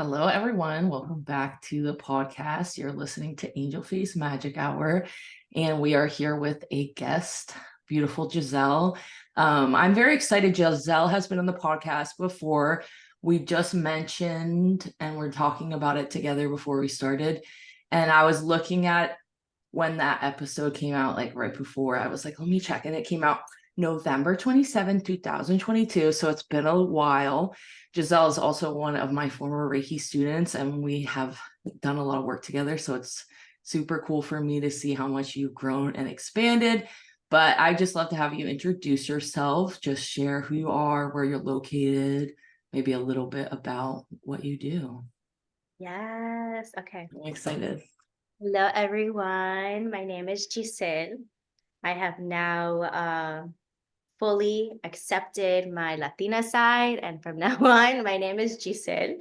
Hello, everyone. Welcome back to the podcast. You're listening to Angel Face Magic Hour, and we are here with a guest, beautiful Geselle. I'm very excited. Geselle has been on the podcast before. We just mentioned, and we're talking about it together before we started. And I was looking at when that episode came out, like right before, I was like, let me check. And it came out November 27th, 2022. So it's been a while. Geselle is also one of my former Reiki students, and we have done a lot of work together. So it's super cool for me to see how much you've grown and expanded. But I just love to have you introduce yourself, just share who you are, where you're located, maybe a little bit about what you do. Yes. Okay. I'm excited. Hello, everyone. My name is Geselle. I have now fully accepted my Latina side, and from now on, my name is Geselle.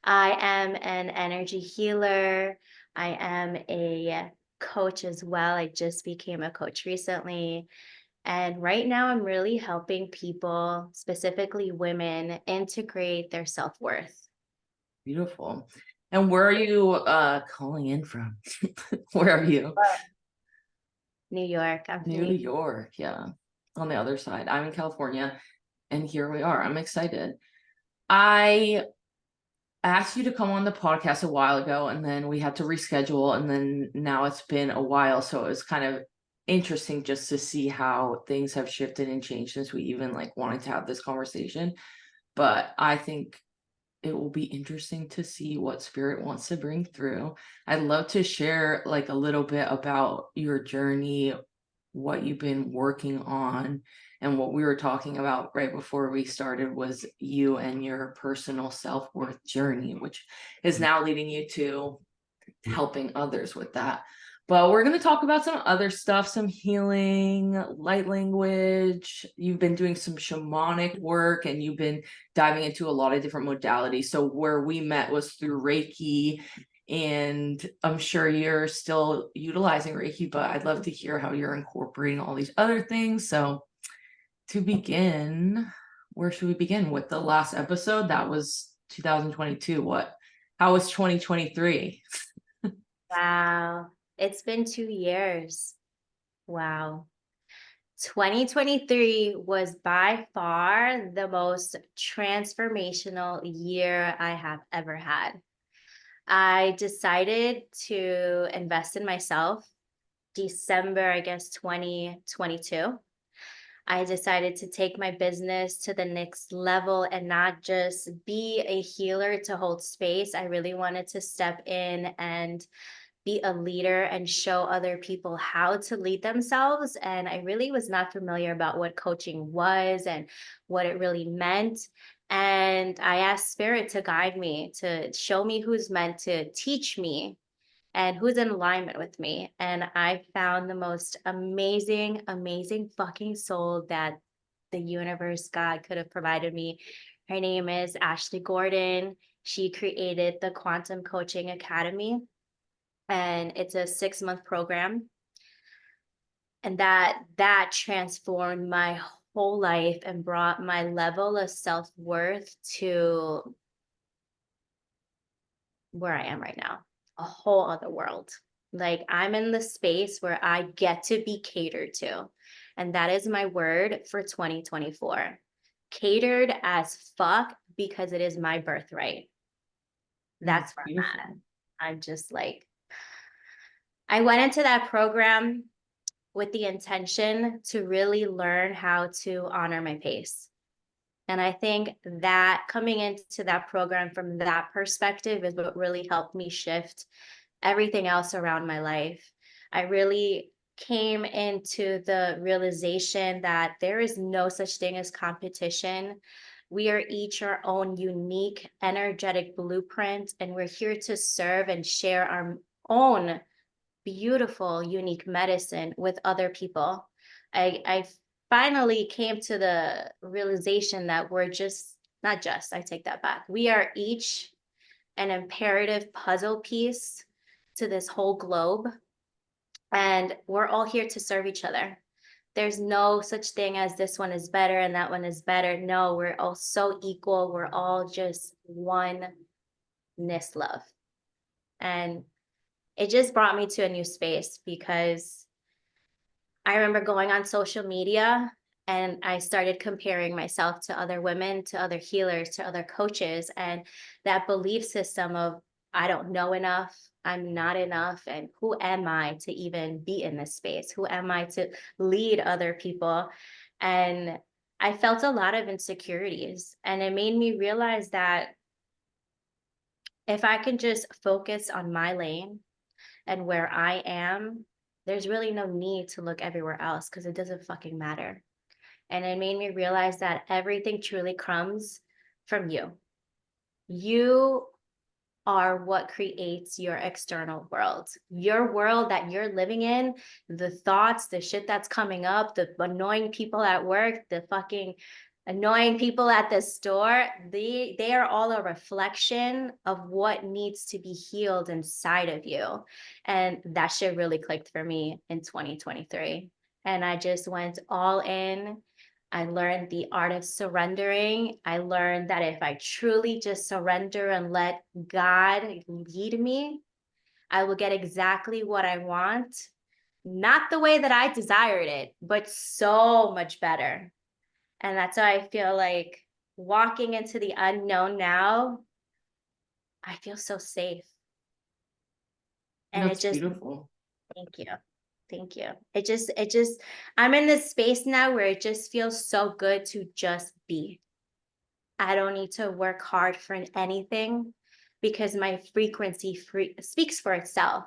I am an energy healer. I am a coach as well. I just became a coach recently. And right now, I'm really helping people, specifically women, integrate their self-worth. Beautiful. And where are you calling in from? Where are you? New York. I'm from New New York, yeah. On the other side. I'm in California, and here we are. I'm excited. I asked you to come on the podcast a while ago, and then we had to reschedule, and then now it's been a while, so it was kind of interesting just to see how things have shifted and changed since we even like wanted to have this conversation. But I think it will be interesting to see what spirit wants to bring through. I'd love to share like a little bit about your journey, what you've been working on, and what we were talking about right before we started was you and your personal self-worth journey, which is now leading you to helping others with that. But we're going to talk about some other stuff, some healing, light language. You've been doing some shamanic work, and you've been diving into a lot of different modalities. So where we met was through Reiki, and I'm sure you're still utilizing Reiki, but I'd love to hear how you're incorporating all these other things. So to begin, where should we begin? With the last episode? That was 2022. How was 2023? Wow. It's been 2 years. Wow. 2023 was by far the most transformational year I have ever had. I decided to invest in myself December, I guess, 2022. I decided to take my business to the next level and not just be a healer to hold space. I really wanted to step in and be a leader and show other people how to lead themselves. And I really was not familiar about what coaching was and what it really meant. And I asked Spirit to guide me, to show me who's meant to teach me and who's in alignment with me. And I found the most amazing, amazing fucking soul that the universe, God could have provided me. Her name is Ashley Gordon. She created the Quantum Coaching Academy, and it's a 6-month program. And that transformed my whole life and brought my level of self-worth to where I am right now, a whole other world. Like, I'm in the space where I get to be catered to. And that is my word for 2024. Catered as fuck, because it is my birthright. That's where I'm at. Beautiful. I'm just like, I went into that program with the intention to really learn how to honor my pace. And I think that coming into that program from that perspective is what really helped me shift everything else around my life. I really came into the realization that there is no such thing as competition. We are each our own unique energetic blueprint, and we're here to serve and share our own beautiful, unique medicine with other people. I finally came to the realization that we're just, not just, I take that back. We are each an imperative puzzle piece to this whole globe, and we're all here to serve each other. There's no such thing as this one is better and that one is better. No, we're all so equal. We're all just oneness love. And it just brought me to a new space because I remember going on social media and I started comparing myself to other women, to other healers, to other coaches. And that belief system of, I don't know enough, I'm not enough, and who am I to even be in this space? Who am I to lead other people? And I felt a lot of insecurities. And it made me realize that if I can just focus on my lane and where I am, there's really no need to look everywhere else because it doesn't fucking matter. And it made me realize that everything truly comes from you. You are what creates your external world. Your world that you're living in, the thoughts, the shit that's coming up, the annoying people at work, the fucking annoying people at the store, they are all a reflection of what needs to be healed inside of you. And that shit really clicked for me in 2023. And I just went all in. I learned the art of surrendering. I learned that if I truly just surrender and let God lead me, I will get exactly what I want. Not the way that I desired it, but so much better. And that's why I feel like walking into the unknown now, I feel so safe. And it That's just, beautiful. thank you. Thank you. I'm in this space now where it just feels so good to just be. I don't need to work hard for anything because my frequency speaks for itself.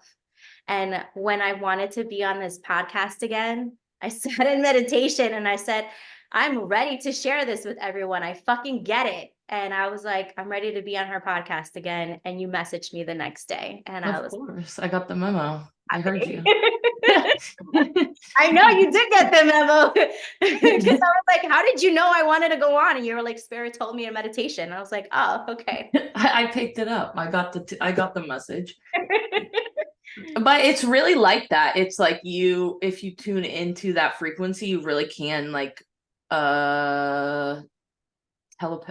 And when I wanted to be on this podcast again, I sat in meditation and I said, I'm ready to share this with everyone. I fucking get it. And I was like, I'm ready to be on her podcast again. And you messaged me the next day. And I Of was course, I got the memo. I heard happy. you. I know you did get the memo because I was like, how did you know I wanted to go on? And you were like, Spirit told me in meditation. I was like, oh, okay. I picked it up. I got the message. But it's really like that. It's like if you tune into that frequency, you really can like uh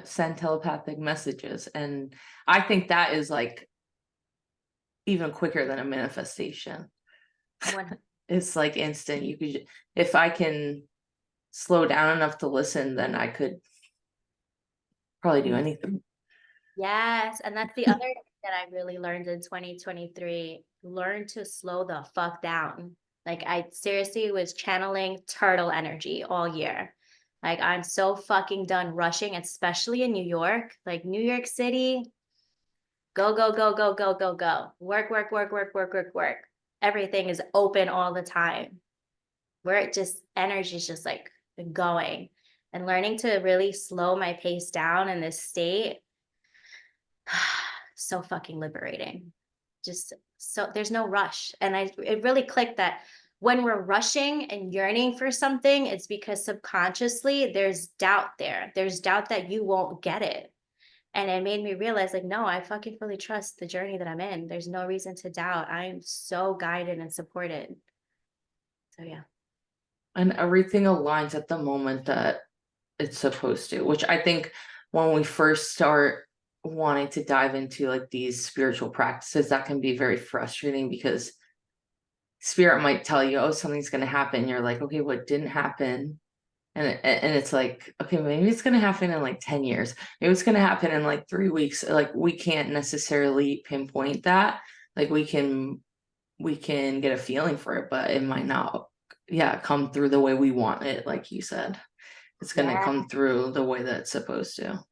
send telepathic messages. And I think that is like even quicker than a manifestation. It's like instant. You could, if I can slow down enough to listen, then I could probably do anything. Yes, and that's the other thing that I really learned in 2023. Learn to slow the fuck down. Like I seriously was channeling turtle energy all year. Like I'm so fucking done rushing, especially in New York. Like New York City, go, go, go, go, go, go, go. Work, work, work, work, work, work, work. Everything is open all the time. Where it just energy is just like going. And learning to really slow my pace down in this state, so fucking liberating. Just so there's no rush. And it really clicked that when we're rushing and yearning for something, it's because subconsciously there's doubt there. There's doubt that you won't get it. And it made me realize, like, no, I fucking fully trust the journey that I'm in. There's no reason to doubt. I am so guided and supported. So yeah. And everything aligns at the moment that it's supposed to, which I think when we first start wanting to dive into like these spiritual practices, that can be very frustrating because spirit might tell you, oh, something's going to happen. You're like, okay, what didn't happen? And it's like, okay, maybe it's going to happen in like 10 years. Maybe it's going to happen in like 3 weeks. Like we can't necessarily pinpoint that. Like we can get a feeling for it, but it might not, yeah, come through the way we want it. Like you said, it's going to Yeah. come through the way that it's supposed to.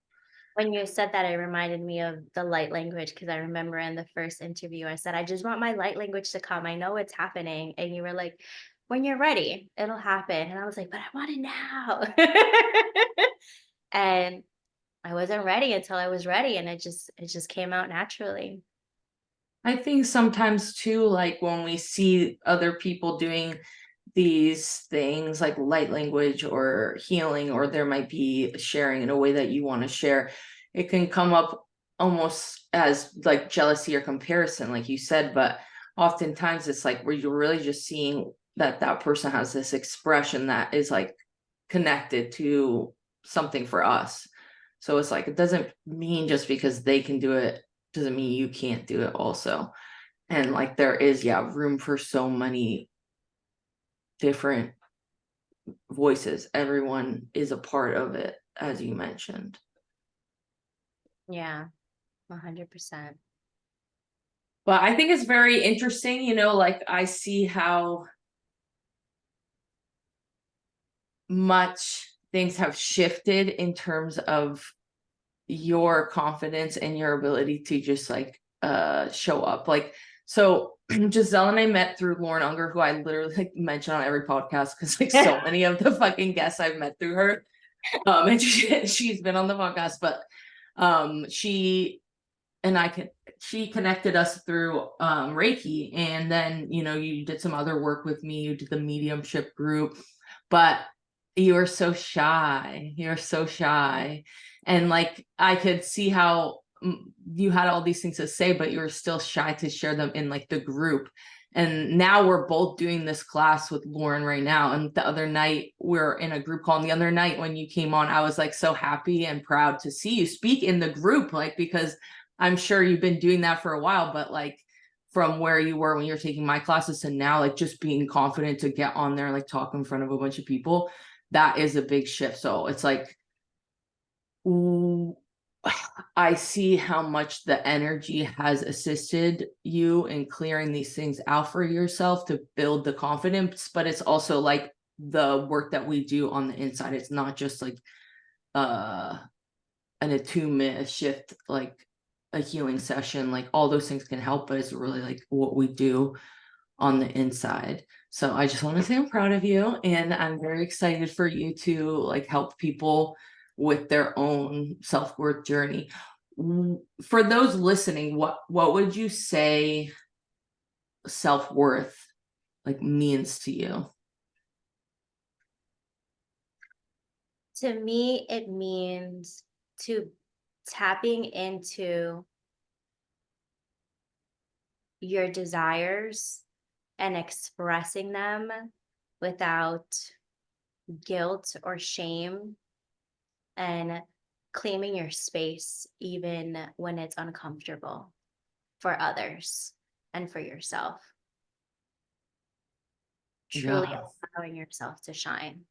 When you said that, it reminded me of the light language because I remember in the first interview, I said, I just want my light language to come. I know it's happening. And you were like, when you're ready, it'll happen. And I was like, but I want it now. And I wasn't ready until I was ready. And it just came out naturally. I think sometimes too, like when we see other people doing these things like light language or healing, or there might be sharing in a way that you want to share, it can come up almost as like jealousy or comparison, like you said, but oftentimes it's like where you're really just seeing that person has this expression that is like connected to something for us. So it's like, it doesn't mean just because they can do it doesn't mean you can't do it also. And like there is, room for so many different voices. Everyone is a part of it, as you mentioned. Yeah, 100%. But I think it's very interesting, like I see how much things have shifted in terms of your confidence and your ability to just like show up. Like, so Geselle and I met through Lauren Unger, who I literally like mention on every podcast because like so many of the fucking guests I've met through her. And she's been on the podcast, but she connected us through Reiki, and then you did some other work with me. You did the mediumship group, but you're so shy. And like I could see how you had all these things to say, but you were still shy to share them in like the group. And now we're both doing this class with Lauren right now. And the other night we're in a group call. And the other night when you came on, I was like so happy and proud to see you speak in the group, like, because I'm sure you've been doing that for a while, but like from where you were when you're taking my classes to now, like just being confident to get on there and like talk in front of a bunch of people, that is a big shift. So it's like, I see how much the energy has assisted you in clearing these things out for yourself to build the confidence, but it's also like the work that we do on the inside. It's not just like an attunement, a shift, like a healing session, like all those things can help, but it's really like what we do on the inside. So I just want to say I'm proud of you, and I'm very excited for you to like help people with their own self-worth journey. For those listening, what would you say self-worth like means to you? To me, it means tapping into your desires and expressing them without guilt or shame, and claiming your space even when it's uncomfortable for others and for yourself. Truly Yeah. allowing yourself to shine.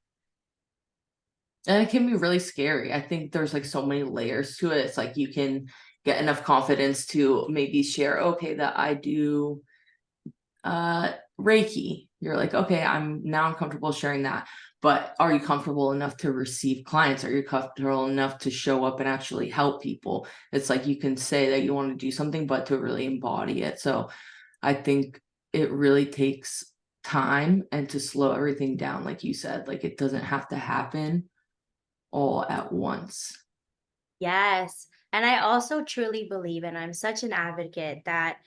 And it can be really scary. I think there's like so many layers to it. It's like you can get enough confidence to maybe share, okay, that I do Reiki. You're like, okay, I'm comfortable sharing that. But are you comfortable enough to receive clients? Are you comfortable enough to show up and actually help people? It's like you can say that you want to do something, but to really embody it. So I think it really takes time and to slow everything down, like you said. Like it doesn't have to happen all at once. Yes. And I also truly believe, and I'm such an advocate, that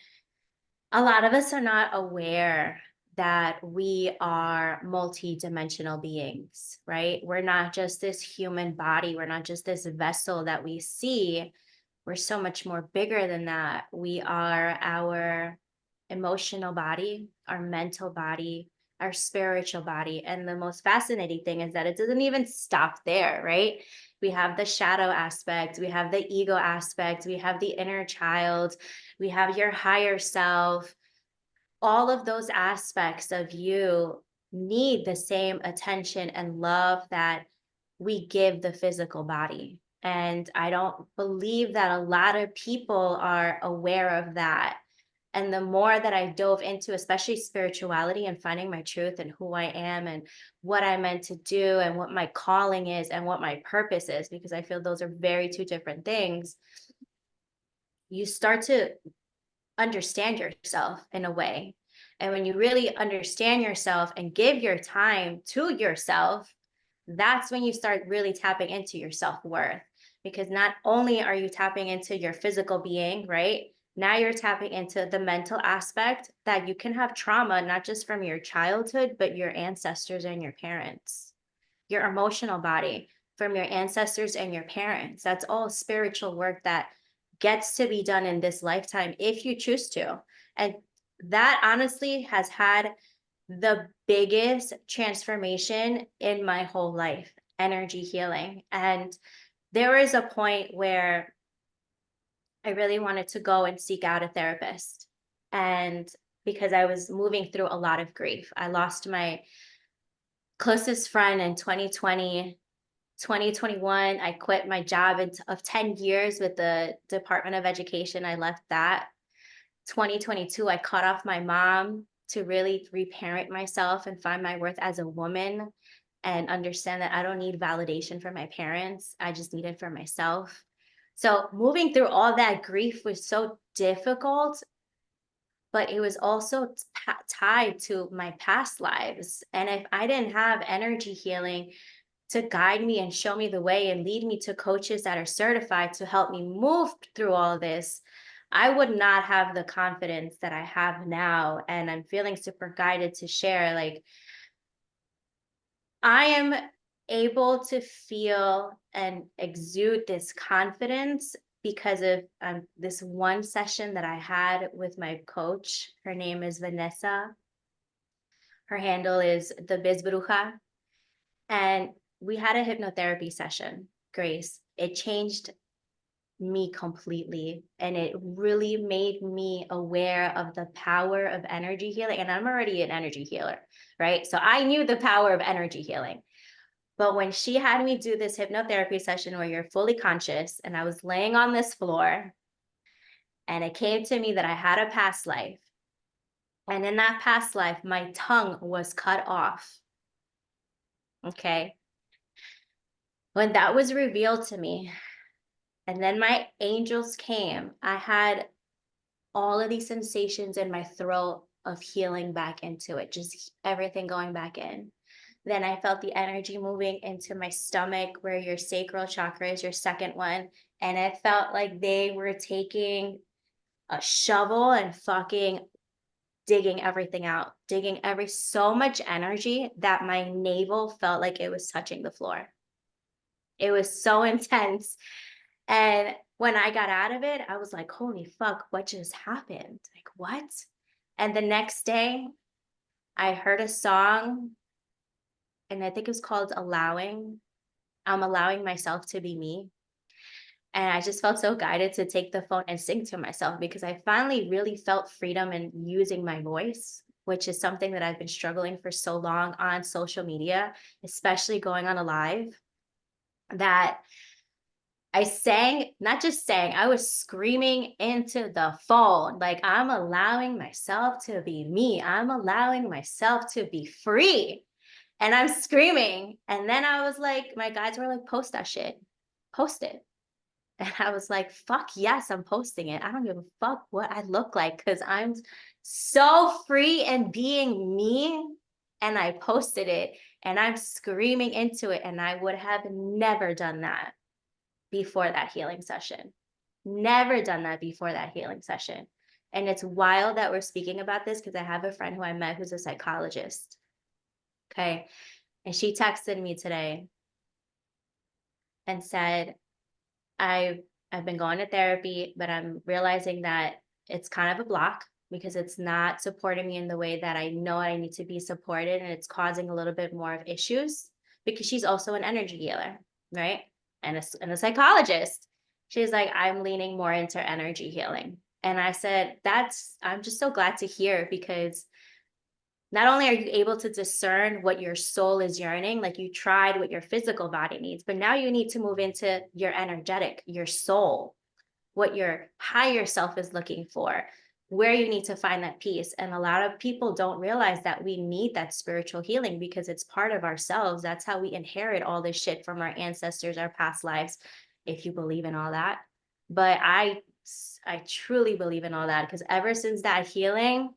a lot of us are not aware that we are multi-dimensional beings, right? We're not just this human body. We're not just this vessel that we see. We're so much more bigger than that. We are our emotional body, our mental body, our spiritual body. And the most fascinating thing is that it doesn't even stop there, right? We have the shadow aspect, we have the ego aspect, we have the inner child, we have your higher self. All of those aspects of you need the same attention and love that we give the physical body. And I don't believe that a lot of people are aware of that. And the more that I dove into, especially spirituality and finding my truth and who I am and what I'm meant to do and what my calling is and what my purpose is, because I feel those are very two different things, you start to understand yourself in a way. And when you really understand yourself and give your time to yourself, that's when you start really tapping into your self-worth. Because not only are you tapping into your physical being, right? Now you're tapping into the mental aspect that you can have trauma, not just from your childhood, but your ancestors and your parents, your emotional body from your ancestors and your parents. That's all spiritual work that gets to be done in this lifetime if you choose to. And that honestly has had the biggest transformation in my whole life, energy healing. And there was a point where I really wanted to go and seek out a therapist. And because I was moving through a lot of grief, I lost my closest friend in 2020. 2021, I quit my job of 10 years with the Department of Education. I left that. 2022, I cut off my mom to really reparent myself and find my worth as a woman and understand that I don't need validation from my parents. I just need it for myself. So moving through all that grief was so difficult, but it was also tied to my past lives. And if I didn't have energy healing to guide me and show me the way and lead me to coaches that are certified to help me move through all this, I would not have the confidence that I have now. And I'm feeling super guided to share. Like, I am able to feel and exude this confidence because of this one session that I had with my coach. Her name is Vanessa. Her handle is the Biz Bruja. And we had a hypnotherapy session, Grace. It changed me completely. And it really made me aware of the power of energy healing. And I'm already an energy healer, right? So I knew the power of energy healing. But when she had me do this hypnotherapy session where you're fully conscious, and I was laying on this floor, and it came to me that I had a past life. And in that past life, my tongue was cut off. Okay. When that was revealed to me, and then my angels came, I had all of these sensations in my throat of healing back into it, just everything going back in. Then I felt the energy moving into my stomach, where your sacral chakra is your second one. And it felt like they were taking a shovel and fucking digging everything out, digging so much energy that my navel felt like it was touching the floor. It was so intense. And when I got out of it, I was like, holy fuck, what just happened? Like, what? And the next day, I heard a song, and I think it was called Allowing. I'm allowing myself to be me. And I just felt so guided to take the phone and sing to myself, because I finally really felt freedom in using my voice, which is something that I've been struggling for so long on social media, especially going on a live, that I sang, not just sang, I was screaming into the phone, like, I'm allowing myself to be me. I'm allowing myself to be free. And I'm screaming. And then I was like, my guys were like, post that shit, post it. And I was like, fuck yes, I'm posting it. I don't give a fuck what I look like, because I'm so free and being me. And I posted it, and I'm screaming into it. And I would have never done that before that healing session. Never done that before that healing session. And it's wild that we're speaking about this, because I have a friend who I met who's a psychologist. Okay. And she texted me today and said, I've been going to therapy, but I'm realizing that it's kind of a block, because it's not supporting me in the way that I know I need to be supported. And it's causing a little bit more of issues, because she's also an energy healer, right? And a psychologist. She's like, I'm leaning more into energy healing. And I said, I'm just so glad to hear, because not only are you able to discern what your soul is yearning, like you tried what your physical body needs, but now you need to move into your energetic, your soul, what your higher self is looking for, where you need to find that peace. And a lot of people don't realize that we need that spiritual healing, because it's part of ourselves. That's how we inherit all this shit from our ancestors, our past lives, if you believe in all that. But I truly believe in all that, because ever since that healing,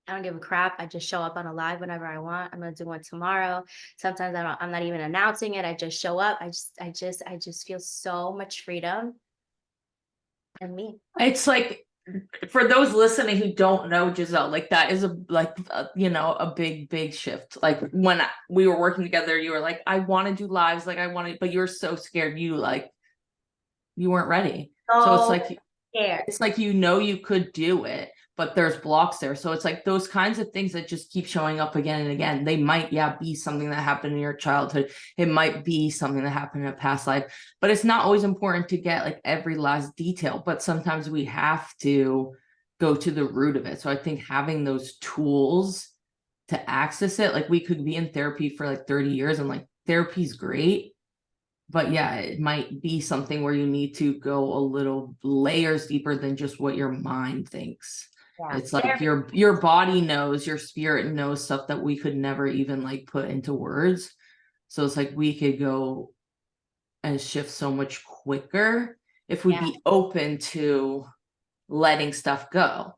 I don't give a crap. I just show up on a live whenever I want. I'm gonna do one tomorrow. Sometimes I'm not even announcing it. I just show up. I just feel so much freedom in me. It's like, for those listening who don't know Geselle, like that is a big shift. Like when we were working together, you were like, I want to do lives, like I wanted, but you're so scared, you weren't ready. So So scared. it's like, you could do it, but there's blocks there. So it's like those kinds of things that just keep showing up again and again. They might, be something that happened in your childhood. It might be something that happened in a past life, but it's not always important to get like every last detail. But sometimes we have to go to the root of it. So I think having those tools to access it, like we could be in therapy for like 30 years and like therapy's great, but yeah, it might be something where you need to go a little layers deeper than just what your mind thinks. Yeah. It's like your body knows, your spirit knows stuff that we could never even like put into words. So it's like we could go and shift so much quicker if we'd be open to letting stuff go.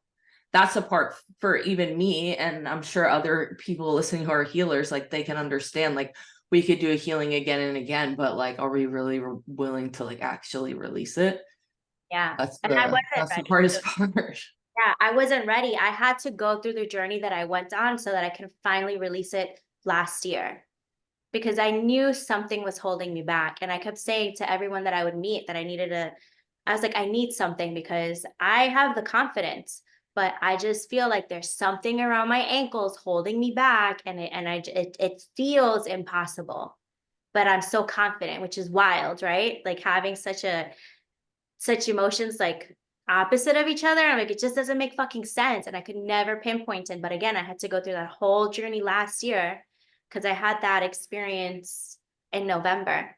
That's a part for even me, and I'm sure other people listening who are healers, like they can understand, like we could do a healing again and again, but like, are we really willing to like actually release it? Yeah. That's And I wasn't the ready. hardest part. Yeah, I wasn't ready. I had to go through the journey that I went on so that I can finally release it last year, because I knew something was holding me back. And I kept saying to everyone that I would meet that I was like, I need something because I have the confidence, but I just feel like there's something around my ankles holding me back, and it feels impossible. But I'm so confident, which is wild, right? Like having such emotions like opposite of each other. I'm like, it just doesn't make fucking sense. And I could never pinpoint it. But again, I had to go through that whole journey last year because I had that experience in November.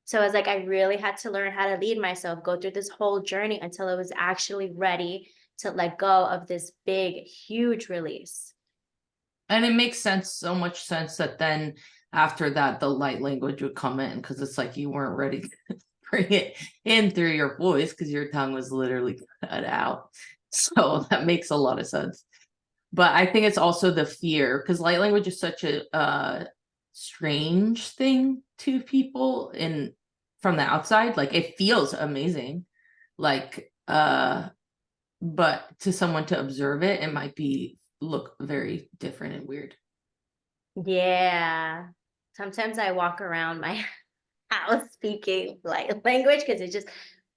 So I was like, I really had to learn how to lead myself, go through this whole journey until I was actually ready to let go of this big, huge release. And it makes sense, so much sense that then after that, the light language would come in because it's like you weren't ready to bring it in through your voice because your tongue was literally cut out. So that makes a lot of sense. But I think it's also the fear, because light language is such a strange thing to people in from the outside. Like it feels amazing, like but to someone to observe it, it might be look very different and weird. Yeah. Sometimes I walk around my house speaking light language because it just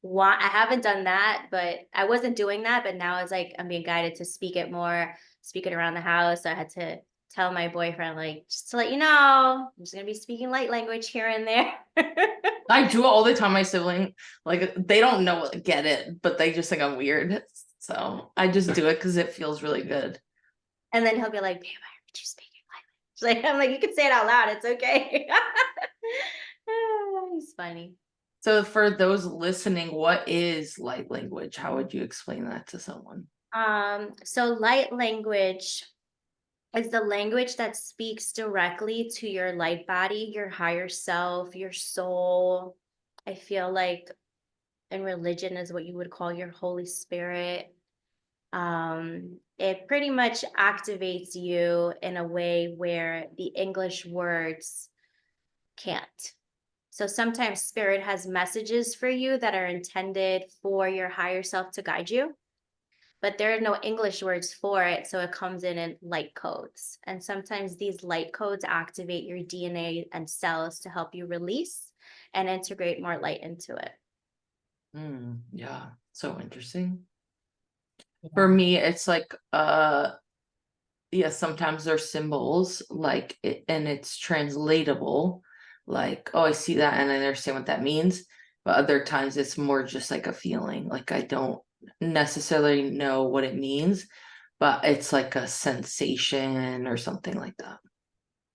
want I haven't done that, but I wasn't doing that, but now it's like I'm being guided to speak it more, speak it around the house. So I had to tell my boyfriend, like, just to let you know, I'm just gonna be speaking light language here and there. I do it all the time. My sibling, like they don't get it, but they just think I'm weird. So I just do it because it feels really good. And then he'll be like, babe, I heard you speaking light language. Like, I'm like, you can say it out loud, it's okay. He's funny. So for those listening, what is light language? How would you explain that to someone? So light language is the language that speaks directly to your light body, your higher self, your soul. I feel like in religion is what you would call your Holy Spirit. It pretty much activates you in a way where the English words can't. So sometimes spirit has messages for you that are intended for your higher self to guide you, but there are no English words for it. So it comes in light codes. And sometimes these light codes activate your DNA and cells to help you release and integrate more light into it. Yeah, so interesting. For Yeah. me, it's like yeah, sometimes there's symbols like it, and it's translatable, like, oh, I see that and I understand what that means. But other times it's more just like a feeling, like I don't necessarily know what it means, but it's like a sensation or something like that.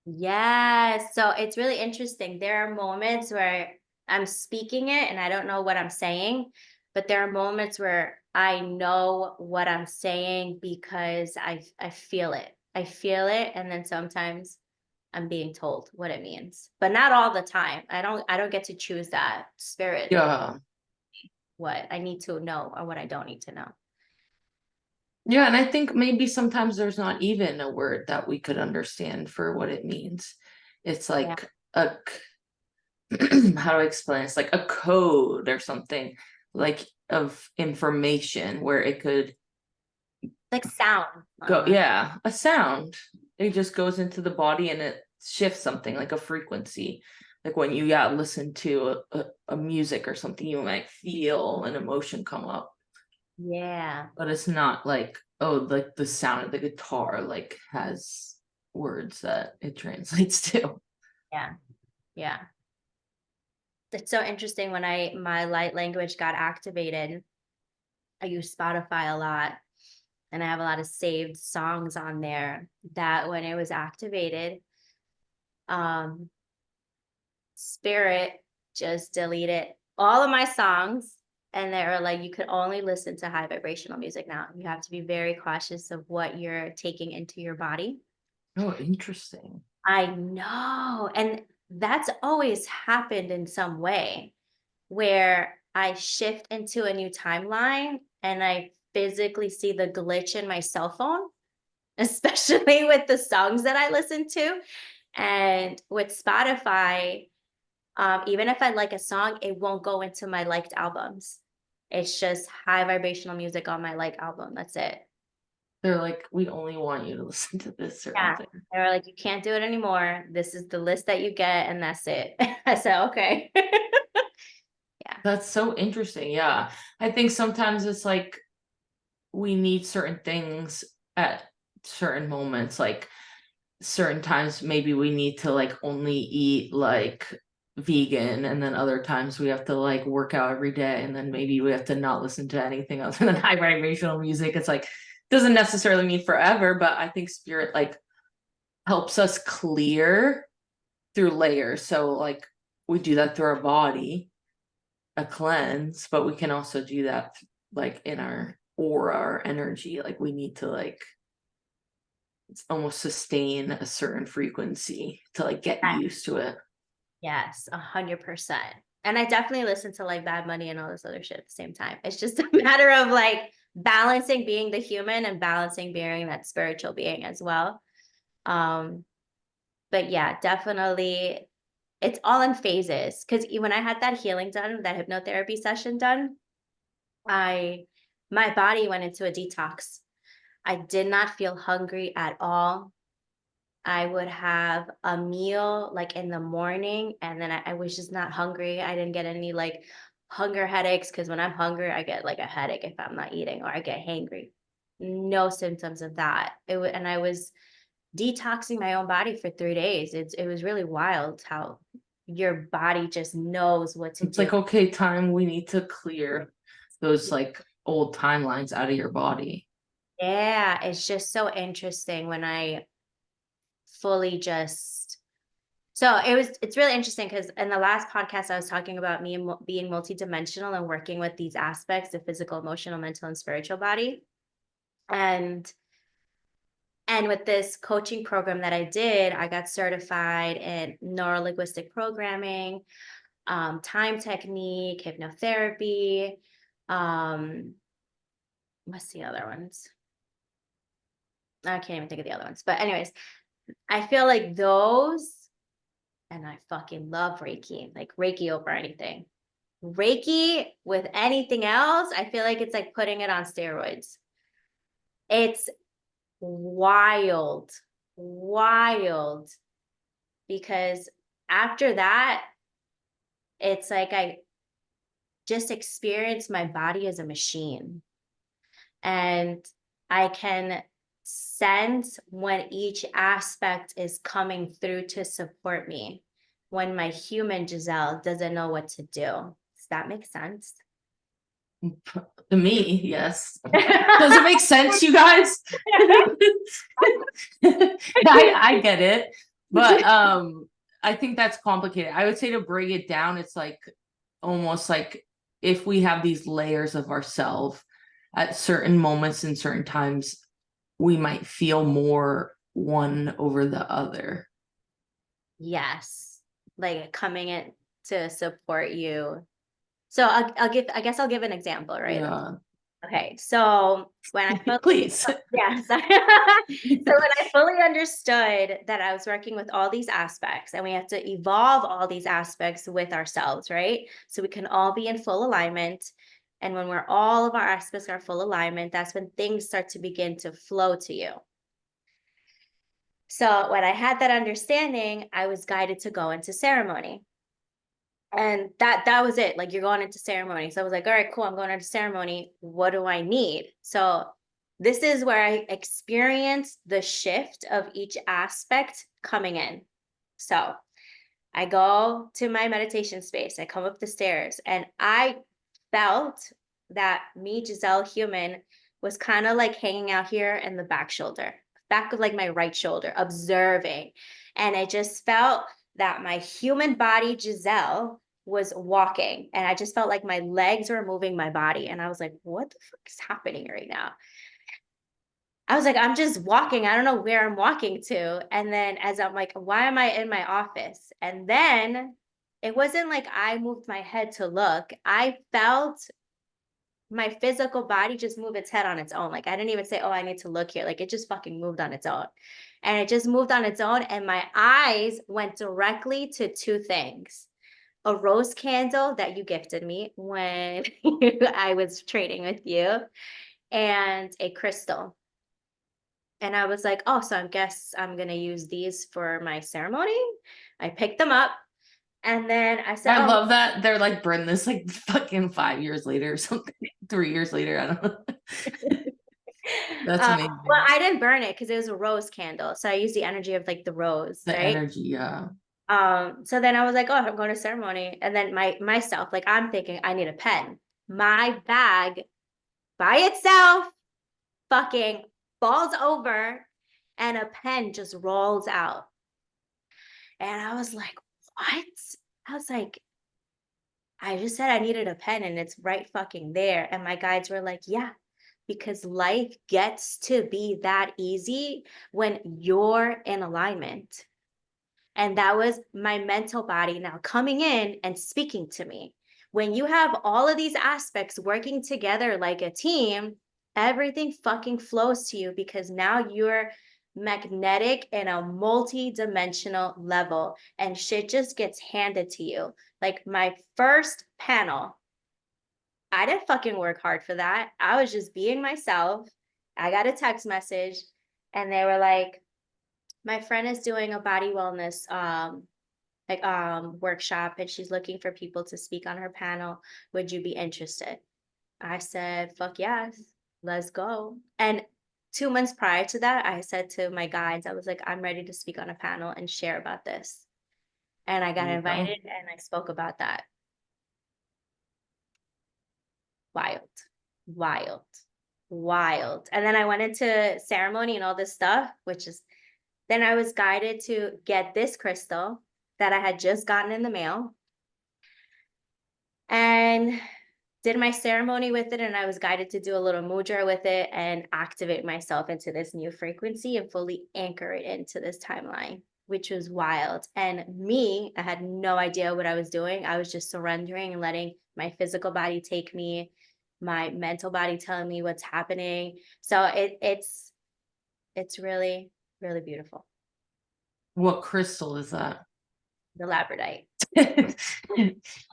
Yes. So it's really interesting. There are moments where I'm speaking it and I don't know what I'm saying, but there are moments where I know what I'm saying because I feel it. I feel it, and then sometimes I'm being told what it means. But not all the time. I don't get to choose that. Spirit, Yeah. what I need to know or what I don't need to know. Yeah, and I think maybe sometimes there's not even a word that we could understand for what it means. It's Yeah. like a how do I explain? It's like a code or something like of information where it could Like sound go, almost. yeah, a sound. It just goes into the body and it shifts something like a frequency. Like when you listen to a music or something, you might feel an emotion come up, Yeah. but it's not like oh, like the sound of the guitar like has words that it translates to. Yeah. Yeah. It's so interesting when my light language got activated. I use Spotify a lot and I have a lot of saved songs on there that when it was activated, um, Spirit just deleted all of my songs. And they were like, you could only listen to high vibrational music now. You have to be very cautious of what you're taking into your body. Oh, interesting. I know. And that's always happened in some way where I shift into a new timeline and I physically see the glitch in my cell phone, especially with the songs that I listen to. And with Spotify, even if I like a song, it won't go into my liked albums. It's just high vibrational music on my like album. That's it. They're like, we only want you to listen to this certain Yeah. thing. They were like, you can't do it anymore. This is the list that you get, and that's it. I said, okay. Yeah. That's so interesting. Yeah. I think sometimes it's like we need certain things at certain moments, like certain times maybe we need to like only eat like vegan, and then other times we have to like work out every day, and then maybe we have to not listen to anything other than high vibrational music. It's like doesn't necessarily mean forever, but I think spirit like helps us clear through layers. So like we do that through our body, a cleanse, but we can also do that like in our aura, our energy. Like we need to like it's almost sustain a certain frequency to like get used to it. Yes, 100%. And I definitely listen to like Bad Money and all this other shit at the same time. It's just a matter of like balancing being the human and balancing being that spiritual being as well. Um, but yeah, definitely it's all in phases. Cause when I had that healing done, that hypnotherapy session done, I my body went into a detox. I did not feel hungry at all. I would have a meal like in the morning and then I was just not hungry. I didn't get any like hunger headaches because when I'm hungry, I get like a headache if I'm not eating or I get hangry. No symptoms of that. And I was detoxing my own body for 3 days. It was really wild how your body just knows what to It's do. like, okay, time, we need to clear those like old timelines out of your body. Yeah, it's just so interesting when I fully just so it's really interesting because in the last podcast I was talking about me and being multidimensional and working with these aspects, the physical, emotional, mental, and spiritual body. And with this coaching program that I did, I got certified in neurolinguistic programming, time technique, hypnotherapy. What's the other ones? I can't even think of the other ones. But anyways, I feel like those, and I fucking love Reiki, like Reiki over anything. Reiki with anything else, I feel like it's like putting it on steroids. It's wild, wild. Because after that, it's like I just experienced my body as a machine. And I can sense when each aspect is coming through to support me when my human Geselle doesn't know what to do. Does that make sense? To me, yes. Does it make sense, you guys? I get it. But I think that's complicated. I would say to break it down, it's like almost like if we have these layers of ourselves at certain moments and certain times, we might feel more one over the other. Yes. Like coming in to support you. So I guess I'll give an example, right? Yeah. Okay. So when I felt Please. yes. So when I fully understood that I was working with all these aspects and we have to evolve all these aspects with ourselves, right? So we can all be in full alignment. And when we're all of our aspects are full alignment, that's when things start to begin to flow to you. So when I had that understanding, I was guided to go into ceremony. And that was it. Like you're going into ceremony. So I was like, all right, cool. I'm going into ceremony. What do I need? So this is where I experienced the shift of each aspect coming in. So I go to my meditation space, I come up the stairs, and I felt that me, Geselle human, was kind of like hanging out here in the back of like my right shoulder, observing. And I just felt that my human body, Geselle, was walking. And I just felt like my legs were moving my body. And I was like, what the fuck is happening right now? I was like, I'm just walking. I don't know where I'm walking to. And then as I'm like, why am I in my office? And then it wasn't like I moved my head to look. I felt my physical body just move its head on its own. Like I didn't even say, oh, I need to look here. Like it just fucking moved on its own. And it just moved on its own. And my eyes went directly to two things. A rose candle that you gifted me when I was trading with you, and a crystal. And I was like, oh, so I guess I'm going to use these for my ceremony. I picked them up. And then I said, I oh, love that they're like burn this like fucking 5 years later or something, 3 years later. I don't know. That's amazing. well, I didn't burn it because it was a rose candle. So I used the energy of like the rose, The right? energy, yeah. So then I was like, oh, I'm going to ceremony. And then myself, like I'm thinking I need a pen. My bag by itself fucking falls over and a pen just rolls out. And I was like, what? I was like, I just said I needed a pen and it's right fucking there. And my guides were like, yeah, because life gets to be that easy when you're in alignment. And that was my mental body now coming in and speaking to me. When you have all of these aspects working together like a team, everything fucking flows to you because now you're magnetic in a multi-dimensional level and shit just gets handed to you. Like my first panel, I didn't fucking work hard for that. I was just being myself. I got a text message and they were like, my friend is doing a body wellness workshop and she's looking for people to speak on her panel. Would you be interested? I said, fuck yes, let's go. And 2 months prior to that, I said to my guides, I was like, I'm ready to speak on a panel and share about this. And I got invited and I spoke about that. Wild, wild, wild. And then I went into ceremony and all this stuff, which is, then I was guided to get this crystal that I had just gotten in the mail and did my ceremony with it. And I was guided to do a little mudra with it and activate myself into this new frequency and fully anchor it into this timeline, which was wild. And me, I had no idea what I was doing. I was just surrendering and letting my physical body take me, my mental body telling me what's happening. So it's really, really beautiful. What crystal is that? The labradorite.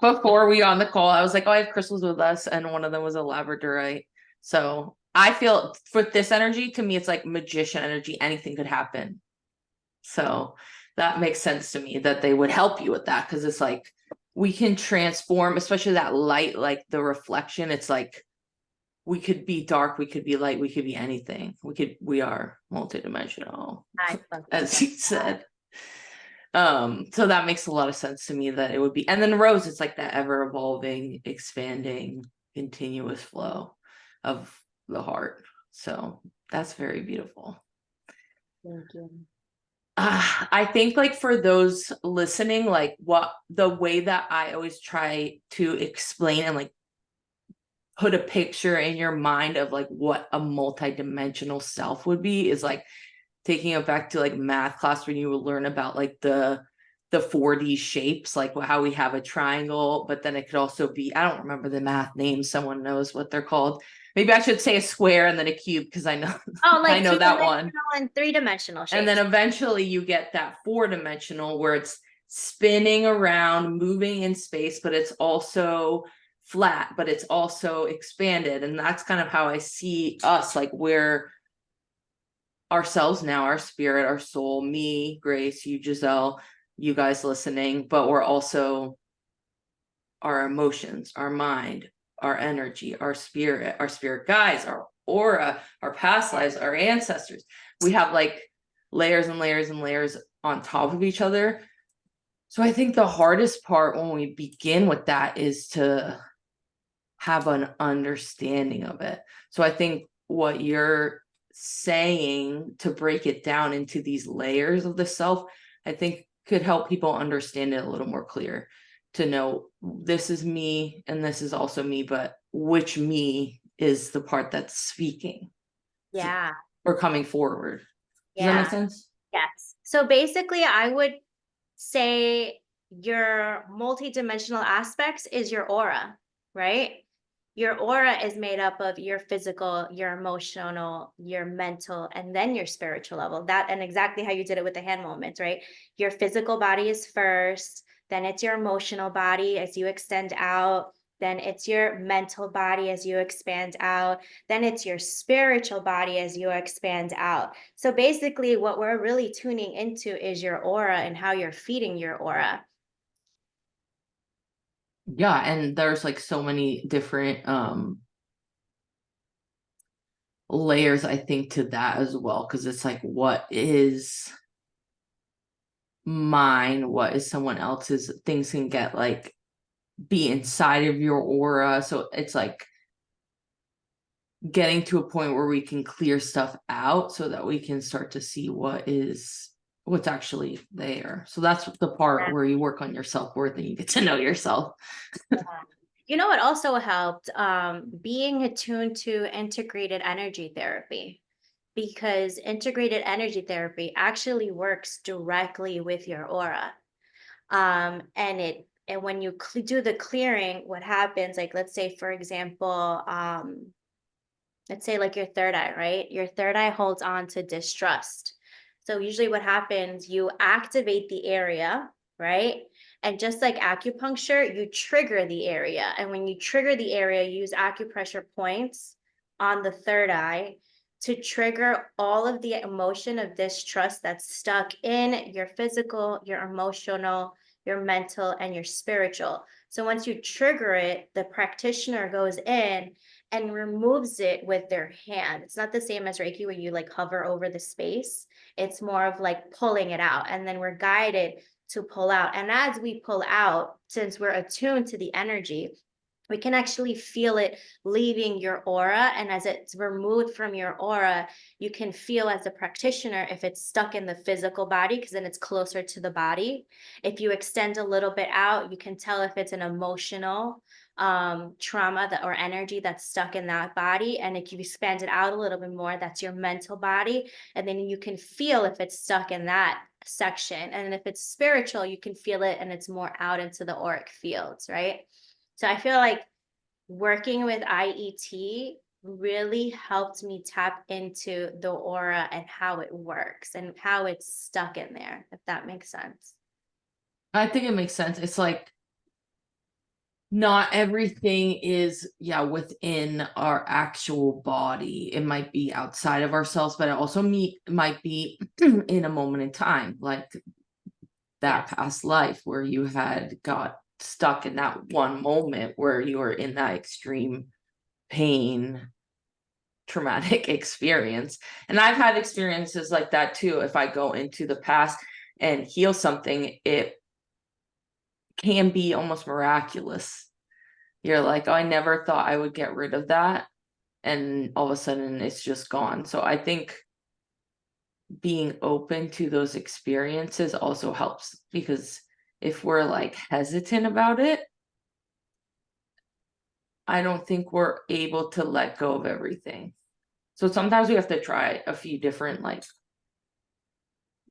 Before we on the call, I was like, oh, I have crystals with us, and one of them was a labradorite. So I feel for this energy, to me, it's like magician energy. Anything could happen. So that makes sense to me that they would help you with that, because it's like we can transform, especially that light, like the reflection. It's like we could be dark, we could be light, we could be anything. We are multidimensional, as you said. So that makes a lot of sense to me that it would be. And then rose, it's like that ever evolving, expanding, continuous flow of the heart. So that's very beautiful. Thank you. I think like for those listening, like what the way that I always try to explain and like put a picture in your mind of like what a multidimensional self would be is like taking it back to like math class when you would learn about like the 4D shapes, like how we have a triangle, but then it could also be, I don't remember the math names, someone knows what they're called. Maybe I should say a square and then a cube, because I know like I know that one. And three-dimensional shapes. And then eventually you get that 4-dimensional where it's spinning around, moving in space, but it's also flat, but it's also expanded. And that's kind of how I see us, like we're ourselves now, our spirit, our soul, me, Grace, you, Geselle, you guys listening, but we're also our emotions, our mind, our energy, our spirit guides, our aura, our past lives, our ancestors. We have like layers and layers and layers on top of each other. So I think the hardest part when we begin with that is to have an understanding of it. So I think what you're saying to break it down into these layers of the self, I think could help people understand it a little more clear, to know this is me and this is also me, but which me is the part that's speaking Yeah. or coming forward. Does that make Yeah. sense? Yes. So basically, I would say your multidimensional aspects is your aura, right? Your aura is made up of your physical, your emotional, your mental, and then your spiritual level. That, and exactly how you did it with the hand movements, right? Your physical body is first, then it's your emotional body as you extend out, then it's your mental body as you expand out, then it's your spiritual body as you expand out. So basically, what we're really tuning into is your aura and how you're feeding your aura. Yeah, and there's like so many different layers, I think, to that as well, because it's like, what is mine, what is someone else's? Things can get like be inside of your aura, so it's like getting to a point where we can clear stuff out so that we can start to see what's actually there. So that's the part where you work on your self-worth and you get to know yourself. You know what also helped? Being attuned to integrated energy therapy, because integrated energy therapy actually works directly with your aura. And when you do the clearing, what happens, like let's say for example, let's say like your third eye, right? Your third eye holds on to distrust. So usually what happens, you activate the area, right? And just like acupuncture, you trigger the area. And when you trigger the area, you use acupressure points on the third eye to trigger all of the emotion of distrust that's stuck in your physical, your emotional, your mental, and your spiritual. So once you trigger it, the practitioner goes in and removes it with their hand. It's not the same as Reiki where you like hover over the space. It's more of like pulling it out. And then we're guided to pull out. And as we pull out, since we're attuned to the energy, we can actually feel it leaving your aura. And as it's removed from your aura, you can feel as a practitioner if it's stuck in the physical body, because then it's closer to the body. If you extend a little bit out, you can tell if it's an emotional trauma that or energy that's stuck in that body. And if you expand it out a little bit more, that's your mental body. And then you can feel if it's stuck in that section. And if it's spiritual, you can feel it and it's more out into the auric fields, right? So I feel like working with IET really helped me tap into the aura and how it works and how it's stuck in there, if that makes sense. I think it makes sense. It's like not everything is within our actual body. It might be outside of ourselves, but it also might be in a moment in time, like that past life where you had got stuck in that one moment where you were in that extreme pain, traumatic experience. And I've had experiences like that too. If I go into the past and heal something, it can be almost miraculous. You're like, oh, I never thought I would get rid of that. And all of a sudden it's just gone. So I think being open to those experiences also helps, because if we're like hesitant about it, I don't think we're able to let go of everything. So sometimes we have to try a few different like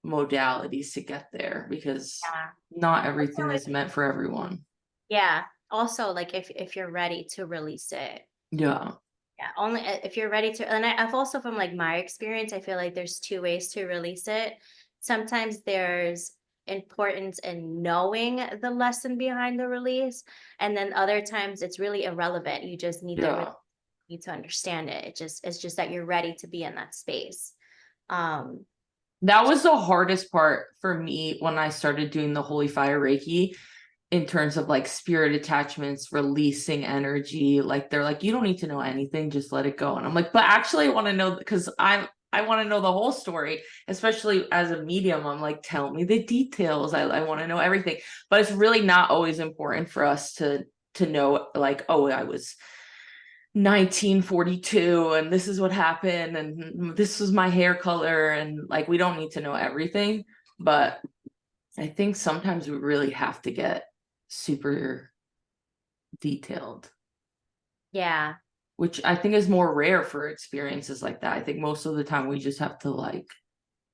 modalities to get there, because Yeah. not everything is meant for everyone. Yeah. Also, like if you're ready to release it. Yeah. Yeah. Only if you're ready to. And I've also, from like my experience, I feel like there's two ways to release it. Sometimes there's importance in knowing the lesson behind the release, and then other times it's really irrelevant. You just need Yeah. need to understand it. It's just that you're ready to be in that space. Um, That was the hardest part for me when I started doing the Holy Fire Reiki, in terms of like spirit attachments, releasing energy. Like they're like, you don't need to know anything, just let it go. And I'm like, but actually I want to know, because I want to know the whole story, especially as a medium. I'm like, tell me the details. I want to know everything. But it's really not always important for us to know, like, oh, I was 1942 and this is what happened and this was my hair color, and like we don't need to know everything. But I think sometimes we really have to get super detailed, Yeah. which I think is more rare for experiences like that. I think most of the time we just have to like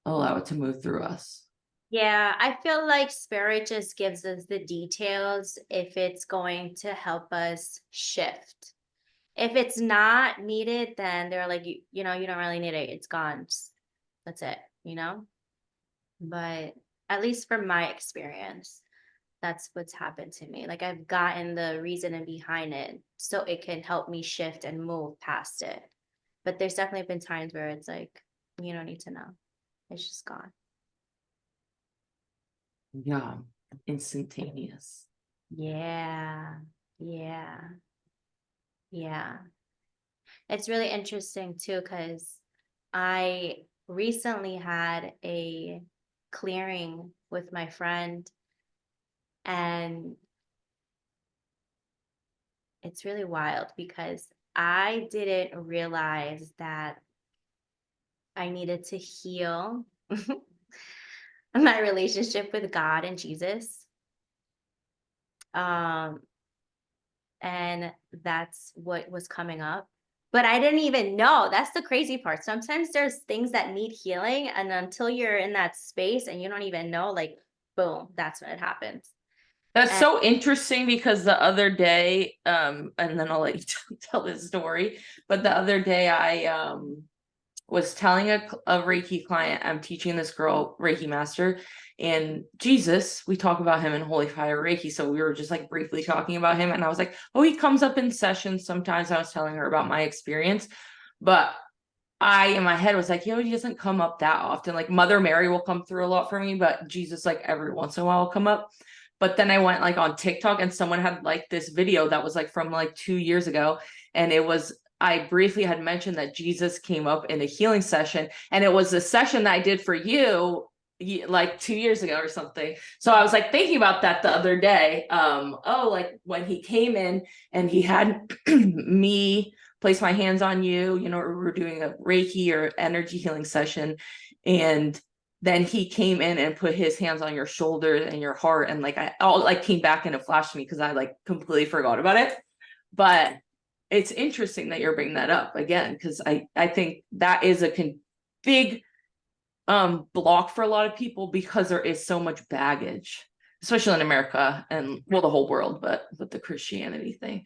allow it to move through us. Yeah, I feel like spirit just gives us the details if it's going to help us shift. If it's not needed, then they're like, you know, you don't really need it. It's gone. That's it, you know? But at least from my experience, that's what's happened to me. Like I've gotten the reasoning behind it so it can help me shift and move past it. But there's definitely been times where it's like, you don't need to know. It's just gone. Yeah, instantaneous. Yeah. Yeah. Yeah. It's really interesting too, because I recently had a clearing with my friend, and it's really wild because I didn't realize that I needed to heal my relationship with God and Jesus. Um, and that's what was coming up. But I didn't even know. That's the crazy part. Sometimes there's things that need healing, and until you're in that space and you don't even know, like, boom, that's when it happens. That's And so interesting, because the other day, and then I'll let you tell this story, but the other day I was telling a Reiki client, I'm teaching this girl Reiki master, and Jesus, we talk about him in Holy Fire Reiki. So we were just like briefly talking about him. And I was like, oh, he comes up in sessions sometimes. I was telling her about my experience. But I, in my head, was like, he doesn't come up that often. Like Mother Mary will come through a lot for me, but Jesus, like every once in a while, will come up. But then I went like on TikTok, and someone had like this video that was like from like 2 years ago. And it was, I briefly had mentioned that Jesus came up in a healing session, and it was a session that I did for you like 2 years ago or something. So I was like thinking about that the other day. Oh, like when he came in and he had me place my hands on you, we were doing a Reiki or energy healing session, and then he came in and put his hands on your shoulder and your heart, and like I all like came back and it flashed to me because I like completely forgot about it. But it's interesting that you're bringing that up again, because I think that is a big block for a lot of people, because there is so much baggage, especially in America and well the whole world, but with the Christianity thing.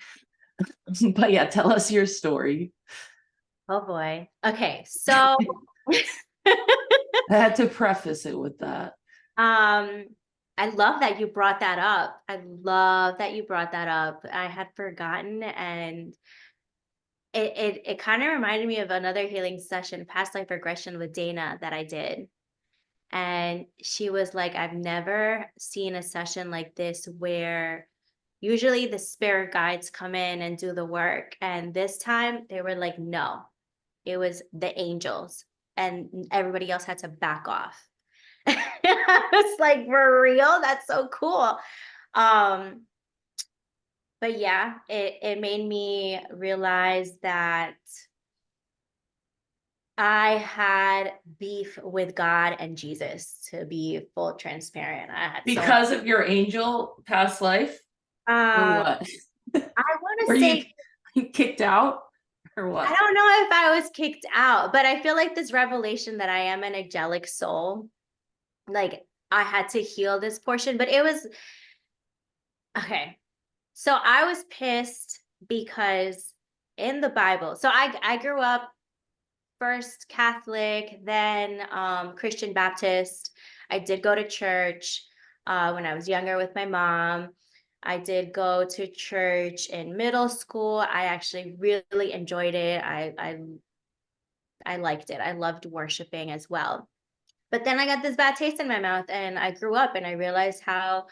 But yeah, tell us your story. oh boy. Okay. So I had to preface it with that. um I love that you brought that up. I love that you brought that up. I had forgotten, and it kind of reminded me of another healing session, past life regression with Dana, that I did. And she was like, I've never seen a session like this where usually the spirit guides come in and do the work. And this time they were like, no, it was the angels, and everybody else had to back off. I was like, for real? That's so cool. Um, but yeah, it made me realize that I had beef with God and Jesus, to be full transparent. I had so Because of your angel past life, or I what? want Were to you say, kicked out or I what? don't know if I was kicked out, but I feel like this revelation that I am an angelic soul, like I had to heal this portion, but it was okay. So I was pissed because in the Bible, so I grew up first Catholic, then Christian Baptist. I did go to church when I was younger with my mom. I did go to church in middle school. I actually really enjoyed it. I liked it. I loved worshiping as well. But then I got this bad taste in my mouth, and I grew up and I realized how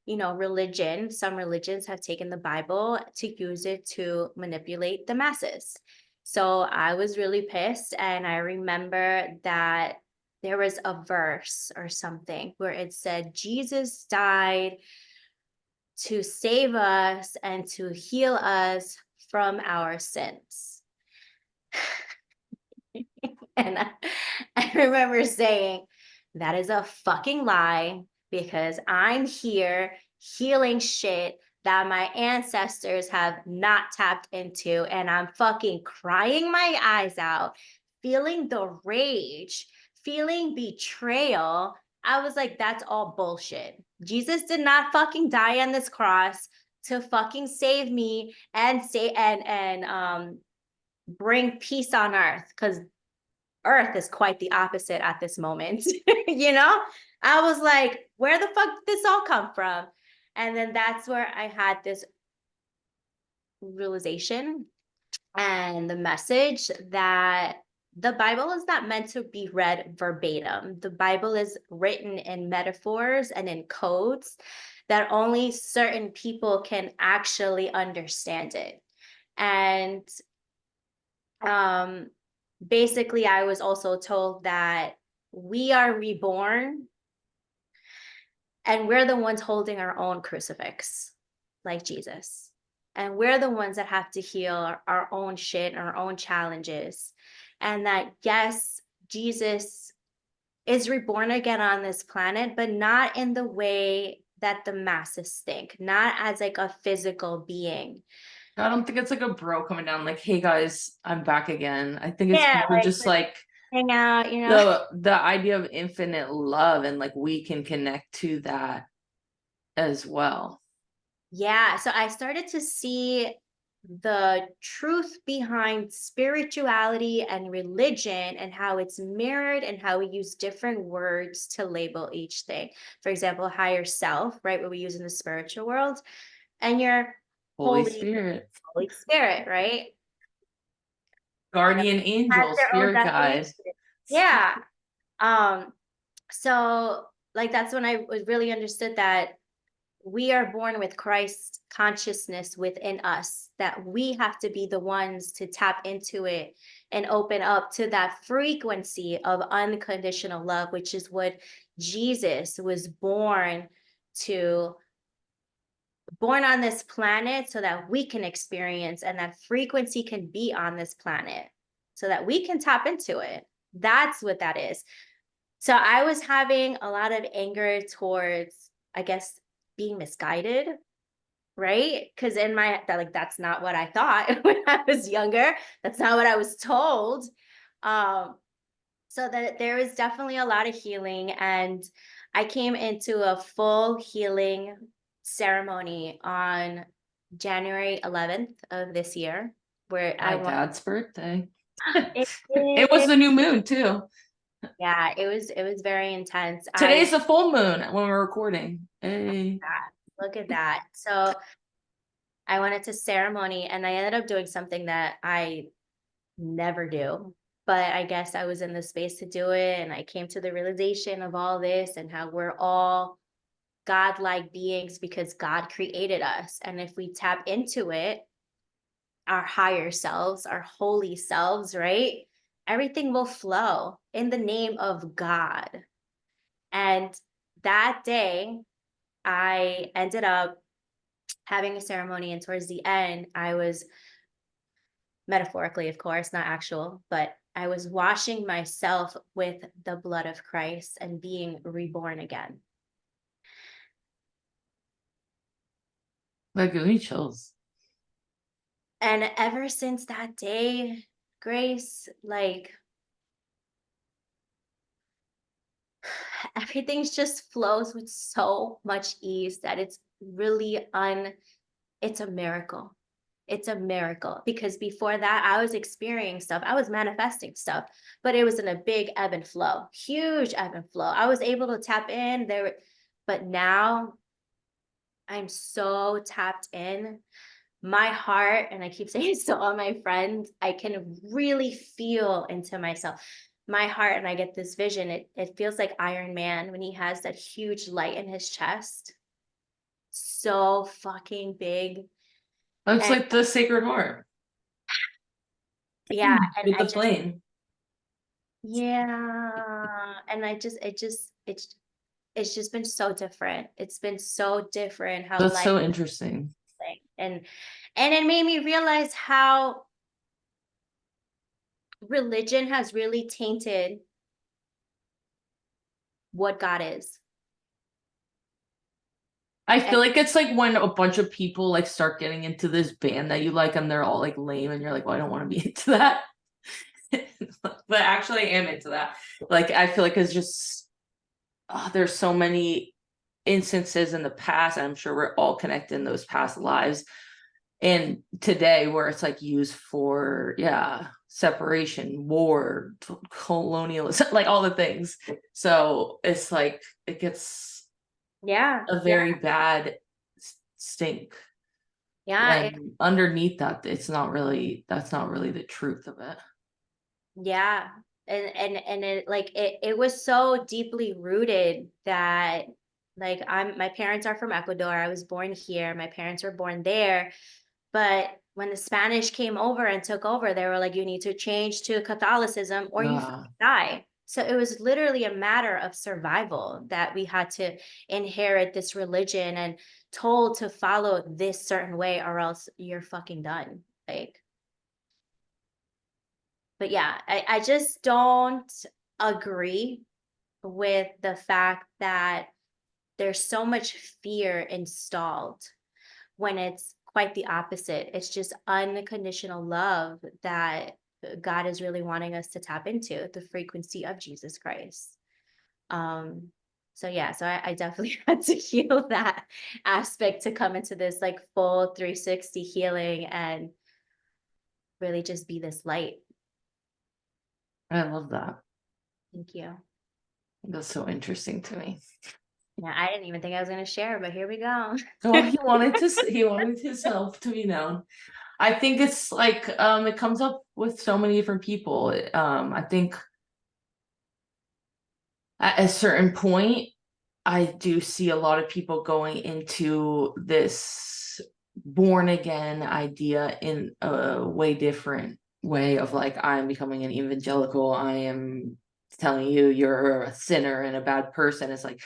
religion, some religions have taken the Bible to use it to manipulate the masses. So I was really pissed. And I remember that there was a verse or something where it said, Jesus died to save us and to heal us from our sins. And I remember saying, that is a fucking lie, because I'm here healing shit that my ancestors have not tapped into. And I'm fucking crying my eyes out, feeling the rage, feeling betrayal. I was like, that's all bullshit. Jesus did not fucking die on this cross to fucking save me and say and bring peace on earth, because earth is quite the opposite at this moment. I was like, where the fuck did this all come from? And then that's where I had this realization and the message that the Bible is not meant to be read verbatim. The Bible is written in metaphors and in codes that only certain people can actually understand it. And basically, I was also told that we are reborn and we're the ones holding our own crucifix, like Jesus. And we're the ones that have to heal our own shit, our own challenges. And that, yes, Jesus is reborn again on this planet, but not in the way that the masses think, not as like a physical being. I don't think it's like a bro coming down like, hey guys, I'm back again. I think it's Yeah, more like just like hang out, the idea of infinite love, and like we can connect to that as well. Yeah, so I started to see the truth behind spirituality and religion and how it's mirrored and how we use different words to label each thing. For example, higher self, right? What we use in the spiritual world, and your Holy Holy Spirit, Holy Spirit, right? And it guardian has angel, their own spirit guide. definition. Yeah. Um, so like that's when I was really understood that we are born with Christ consciousness within us, that we have to be the ones to tap into it and open up to that frequency of unconditional love, which is what Jesus was born on this planet so that we can experience, and that frequency can be on this planet so that we can tap into it. That's what that is. So I was having a lot of anger towards, I guess, being misguided, right? Because that's not what I thought when I was younger. That's not what I was told. Um, so that there was definitely a lot of healing, and I came into a full healing ceremony on January 11th of this year, where I My want dad's birthday. it, It was the new moon too. yeah, it was very intense. Today's the full moon when we're recording. Hey. Look at that. So I went into ceremony and I ended up doing something that I never do. But I guess I was in the space to do it. And I came to the realization of all this and how we're all God-like beings because God created us. And if we tap into it, our higher selves, our holy selves, right? Everything will flow in the name of God. And that day, I ended up having a ceremony. And towards the end, I was metaphorically, of course, not actual, but I was washing myself with the blood of Christ and being reborn again. That gives me chills. And ever since that day, Grace, like everything's just flows with so much ease that it's really it's a miracle. It's a miracle, because before that I was experiencing stuff, I was manifesting stuff, but it was in a big ebb and flow, huge ebb and flow. I was able to tap in there, but now I'm so tapped in. My heart, and I keep saying this to all my friends, I can really feel into myself. My heart, and I get this vision, it feels like Iron Man when he has that huge light in his chest. so fucking big. It's And like the Sacred Heart yeah, and with I the just, flame. yeah, and it's just been so different. It's been so different how That's life so interesting. is. And it made me realize how religion has really tainted what God is. I And feel like it's like when a bunch of people like start getting into this band that you like and they're all like lame and you're like, well, I don't want to be into that. But actually I am into that. Like I feel like it's just there's so many instances in the past, and I'm sure we're all connected in those past lives and today where it's like used for separation, war, colonialism, like all the things. So it's like it gets yeah, a yeah, very bad stink. yeah, And underneath that, that's not really the truth of it. yeah. And it like it was so deeply rooted that like my parents are from Ecuador. I was born here. My parents were born there. But when the Spanish came over and took over, they were like, you need to change to Catholicism or you Yeah. fucking die. So it was literally a matter of survival that we had to inherit this religion and told to follow this certain way or else you're fucking done. Like, but yeah, I just don't agree with the fact that there's so much fear installed when it's quite the opposite. It's just unconditional love that God is really wanting us to tap into the frequency of Jesus Christ. Um, so yeah, so I definitely had to heal that aspect to come into this like full 360 healing and really just be this light. I love that. Thank you. That's so interesting to me. Yeah, I didn't even think I was going to share, but here we go. Well, he wanted his self to be known. I think it's like it comes up with so many different people. I think at a certain point I do see a lot of people going into this born again idea in a way different way of like, I'm becoming an evangelical. I am telling you you're a sinner and a bad person. It's like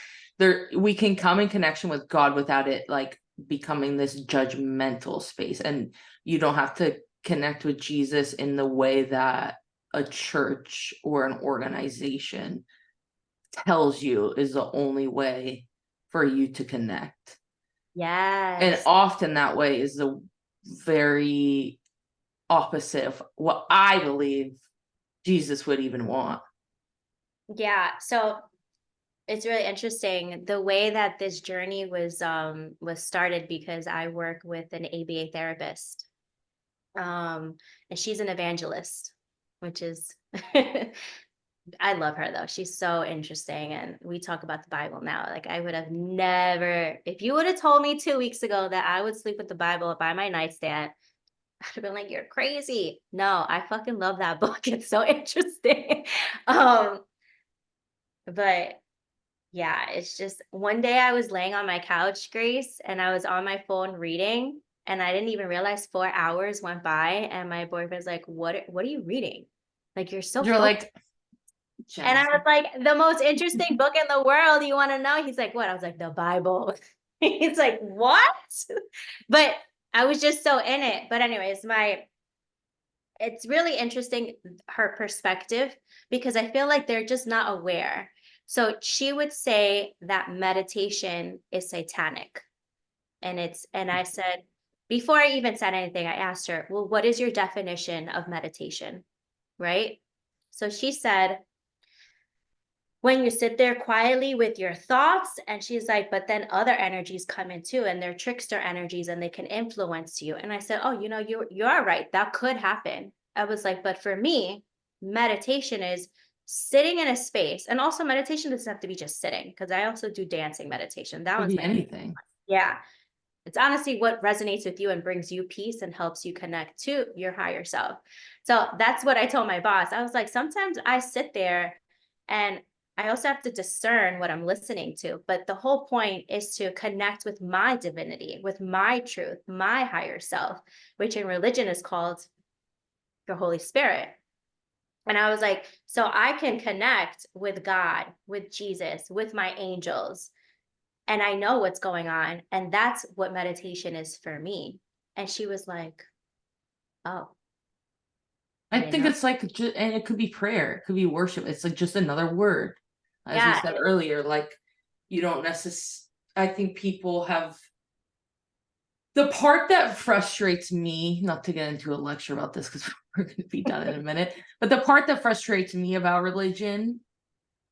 we can come in connection with God without it like becoming this judgmental space. And you don't have to connect with Jesus in the way that a church or an organization tells you is the only way for you to connect. And Yes. often that way is the very opposite of what I believe Jesus would even want. Yeah. So it's really interesting the way that this journey was started because I work with an ABA therapist. And she's an evangelist, which is I love her though. She's so interesting and we talk about the Bible now. Like I would have never if you would have told me 2 weeks ago that I would sleep with the Bible by my nightstand, I'd have been like, you're crazy. No, I fucking love that book. It's so interesting. um, but yeah, it's just one day I was laying on my couch, Grace, and I was on my phone reading, and I didn't even realize 4 hours went by. And my boyfriend's like, what are you reading? Like you're so You're focused. like, And I was Jennifer. like, the most interesting book in the world. You want to know? He's like, what? I was like, the Bible. He's like, what? But I was just so in it. But anyways, it's really interesting her perspective because I feel like they're just not aware. So she would say that meditation is satanic. And I said, before I even said anything, I asked her, well, what is your definition of meditation? Right. So she said, when you sit there quietly with your thoughts, and she's like, but then other energies come in too, and they're trickster energies and they can influence you. And I said, oh, you are right, that could happen. I was like, but for me, meditation is sitting in a space, and also meditation doesn't have to be just sitting because I also do dancing meditation. That Could one's be my anything. yeah. It's honestly what resonates with you and brings you peace and helps you connect to your higher self. So that's what I told my boss. I was like, sometimes I sit there and I also have to discern what I'm listening to. But the whole point is to connect with my divinity, with my truth, my higher self, which in religion is called the Holy Spirit. And I was like, so I can connect with God, with Jesus, with my angels, and I know what's going on. And that's what meditation is for me. And she was like, oh, I I didn't think know. it's like, and it could be prayer, it could be worship. It's like just another word. As we Yeah. said earlier, like you don't necessarily, I think people have the part that frustrates me, not to get into a lecture about this because we're going to be done in a minute, but the part that frustrates me about religion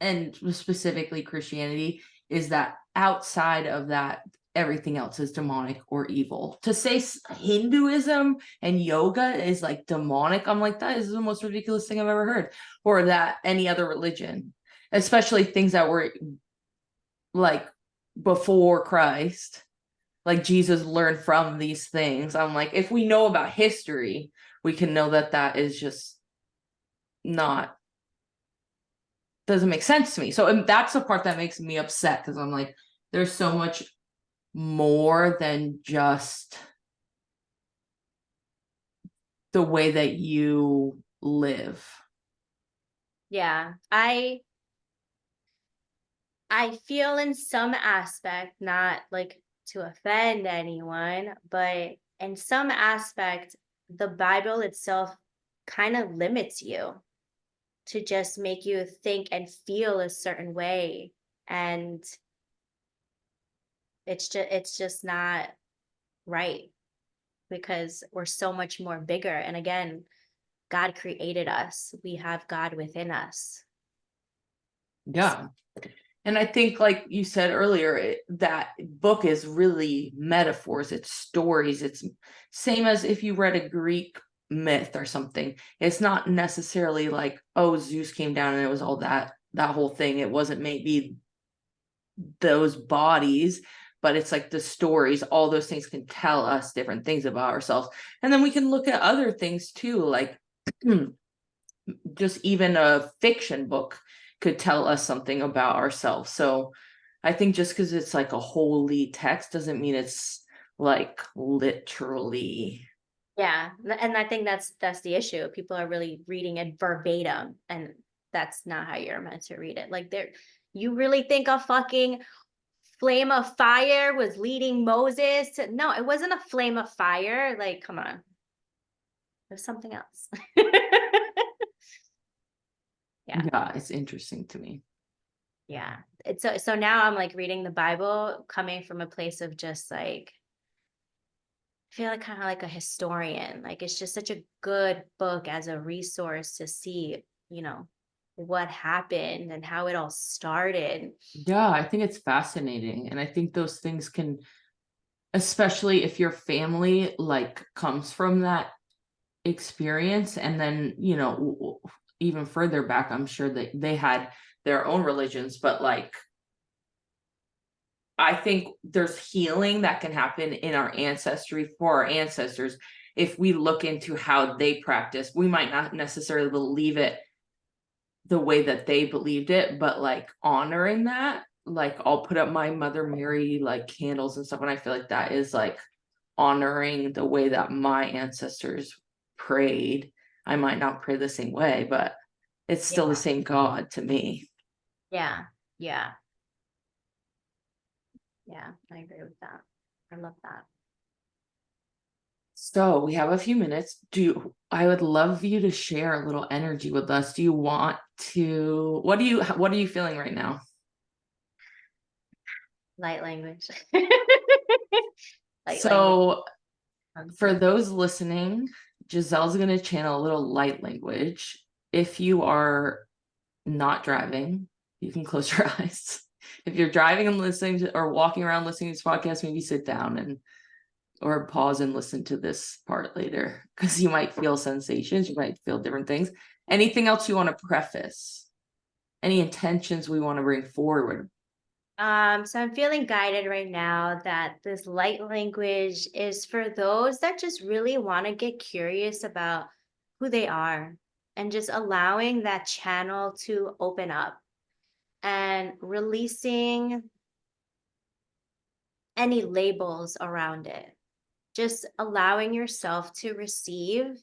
and specifically Christianity is that outside of that, everything else is demonic or evil. To say Hinduism and yoga is like demonic, I'm like, that is the most ridiculous thing I've ever heard. Or that any other religion, especially things that were like before Christ, like Jesus learned from these things. I'm like, if we know about history, we can know that that is just not, doesn't make sense to me. So that's the part that makes me upset because I'm like, there's so much more than just the way that you live. Yeah. I feel in some aspect, not like to offend anyone, but in some aspect, the Bible itself kind of limits you to just make you think and feel a certain way. And it's just not right because we're so much more bigger. And again, God created us. We have God within us. Yeah. And I think, like you said earlier, that book is really metaphors, it's stories. It's same as if you read a Greek myth or something. It's not necessarily like, oh, Zeus came down and it was all that whole thing. It wasn't maybe those bodies, but it's like the stories. All those things can tell us different things about ourselves. And then we can look at other things too, like just even a fiction book could tell us something about ourselves. So I think just because it's like a holy text doesn't mean it's like literally. Yeah, and I think that's the issue. People are really reading it verbatim, and that's not how you're meant to read it. Like there, you really think a fucking flame of fire was leading Moses to, no, it wasn't a flame of fire. Like, come on. There's something else. Yeah. Yeah, it's interesting to me. Yeah. It's so now I'm like reading the Bible coming from a place of just like I feel like kind of like a historian. Like it's just such a good book as a resource to see, what happened and how it all started. Yeah, I think it's fascinating. And I think those things can, especially if your family like comes from that experience, and then even further back, I'm sure that they had their own religions, but like I think there's healing that can happen in our ancestry for our ancestors if we look into how they practice. We might not necessarily believe it the way that they believed it, but like honoring that, like I'll put up my Mother Mary like candles and stuff, and I feel like that is like honoring the way that my ancestors prayed. I might not pray the same way, but it's still the Yeah. same God to me. Yeah. Yeah. Yeah. I agree with that. I love that. So we have a few minutes. I would love you to share a little energy with us. Do you want to, what are you feeling right now? Light language. Light language. So for those listening, Giselle's going to channel a little light language. If you are not driving, you can close your eyes. If you're driving and listening to, or walking around listening to this podcast, maybe sit down and or pause and listen to this part later because you might feel sensations, you might feel different things. Anything else you want to preface? Any intentions we want to bring forward? So I'm feeling guided right now that this light language is for those that just really want to get curious about who they are and just allowing that channel to open up. and releasing any labels around it. Just allowing yourself to receive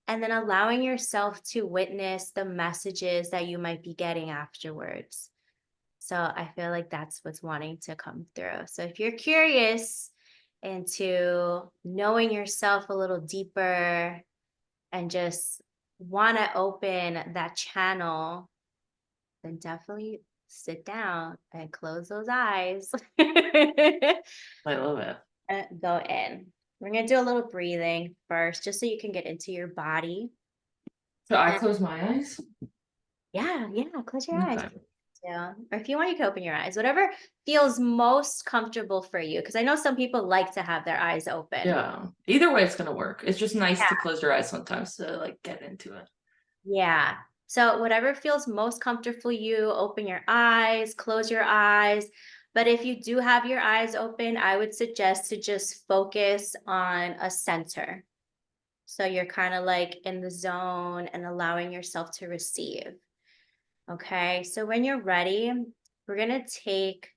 and then allowing yourself to witness the messages that you might be getting afterwards. So I feel like that's what's wanting to come through. So if you're curious into knowing yourself a little deeper and just want to open that channel, then definitely sit down and close those eyes. I love it. And go in. We're going to do a little breathing first, just so you can get into your body. So I And close my eyes. yeah, close your eyes. Okay. Yeah. Or if you want, you can open your eyes, whatever feels most comfortable for you. Because I know some people like to have their eyes open. Yeah. Either way, it's gonna work. It's just nice to close your eyes sometimes to like get into it. Yeah. So whatever feels most comfortable for you, open your eyes, close your eyes. But if you do have your eyes open, I would suggest to just focus on a center. So you're kind of like in the zone and allowing yourself to receive. Okay. So when you're ready, we're going to take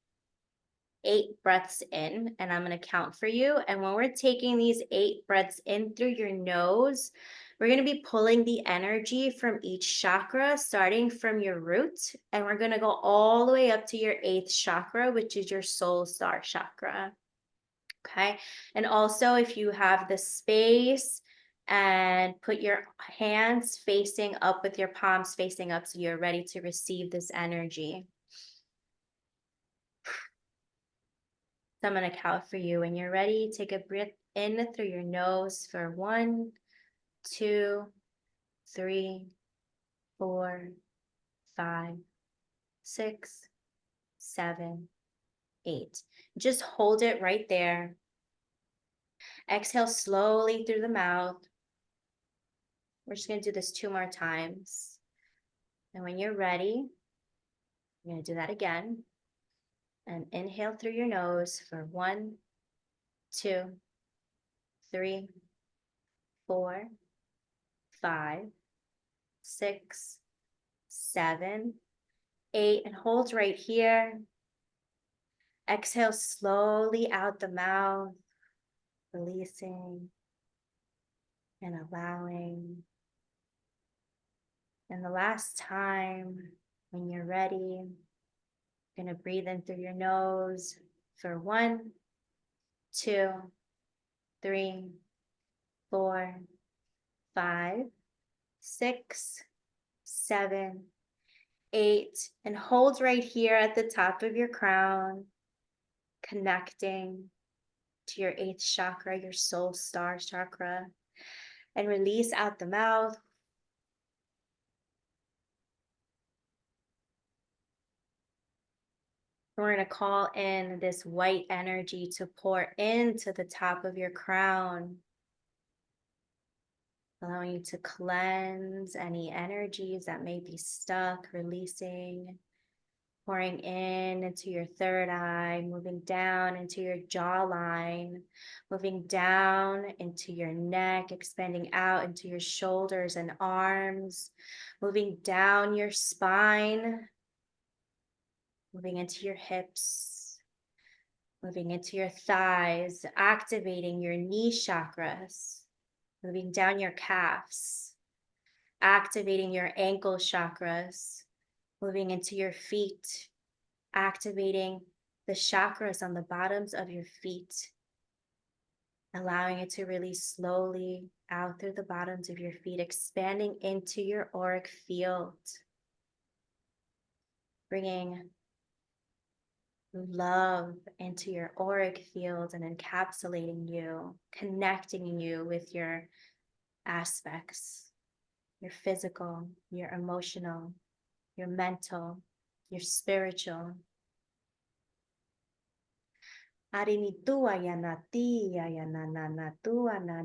8 breaths in, and I'm going to count for you. And when we're taking these 8 breaths in through your nose, we're going to be pulling the energy from each chakra, starting from your root. And we're going to go all the way up to your 8th chakra, which is your soul star chakra. Okay. And also, if you have the space, and put your hands facing up with your palms facing up so you're ready to receive this energy. So I'm going to count for you. When you're ready, take a breath in through your nose for 1, 2, 3, 4, 5, 6, 7, 8. Just hold it right there. Exhale slowly through the mouth. We're just going to do this 2 more times. And when you're ready, you're going to do that again. And inhale through your nose for 1, 2, 3, 4, 5, 6, 7, 8. And hold right here. Exhale slowly out the mouth, releasing and allowing. And the last time, when you're ready, you're going to breathe in through your nose for 1, 2, 3, 4, 5, 6, 7, 8. And hold right here at the top of your crown, connecting to your 8th chakra, your soul star chakra. And release out the mouth. We're going to call in this white energy to pour into the top of your crown, allowing you to cleanse any energies that may be stuck, releasing, pouring in into your third eye, moving down into your jawline, moving down into your neck, expanding out into your shoulders and arms, moving down your spine, moving into your hips, moving into your thighs, activating your knee chakras, moving down your calves, activating your ankle chakras, moving into your feet, activating the chakras on the bottoms of your feet, allowing it to release slowly out through the bottoms of your feet, expanding into your auric field, bringing love into your auric field and encapsulating you, connecting you with your aspects, your physical, your emotional, your mental, your spiritual. Arini tua yana tia yana na tua na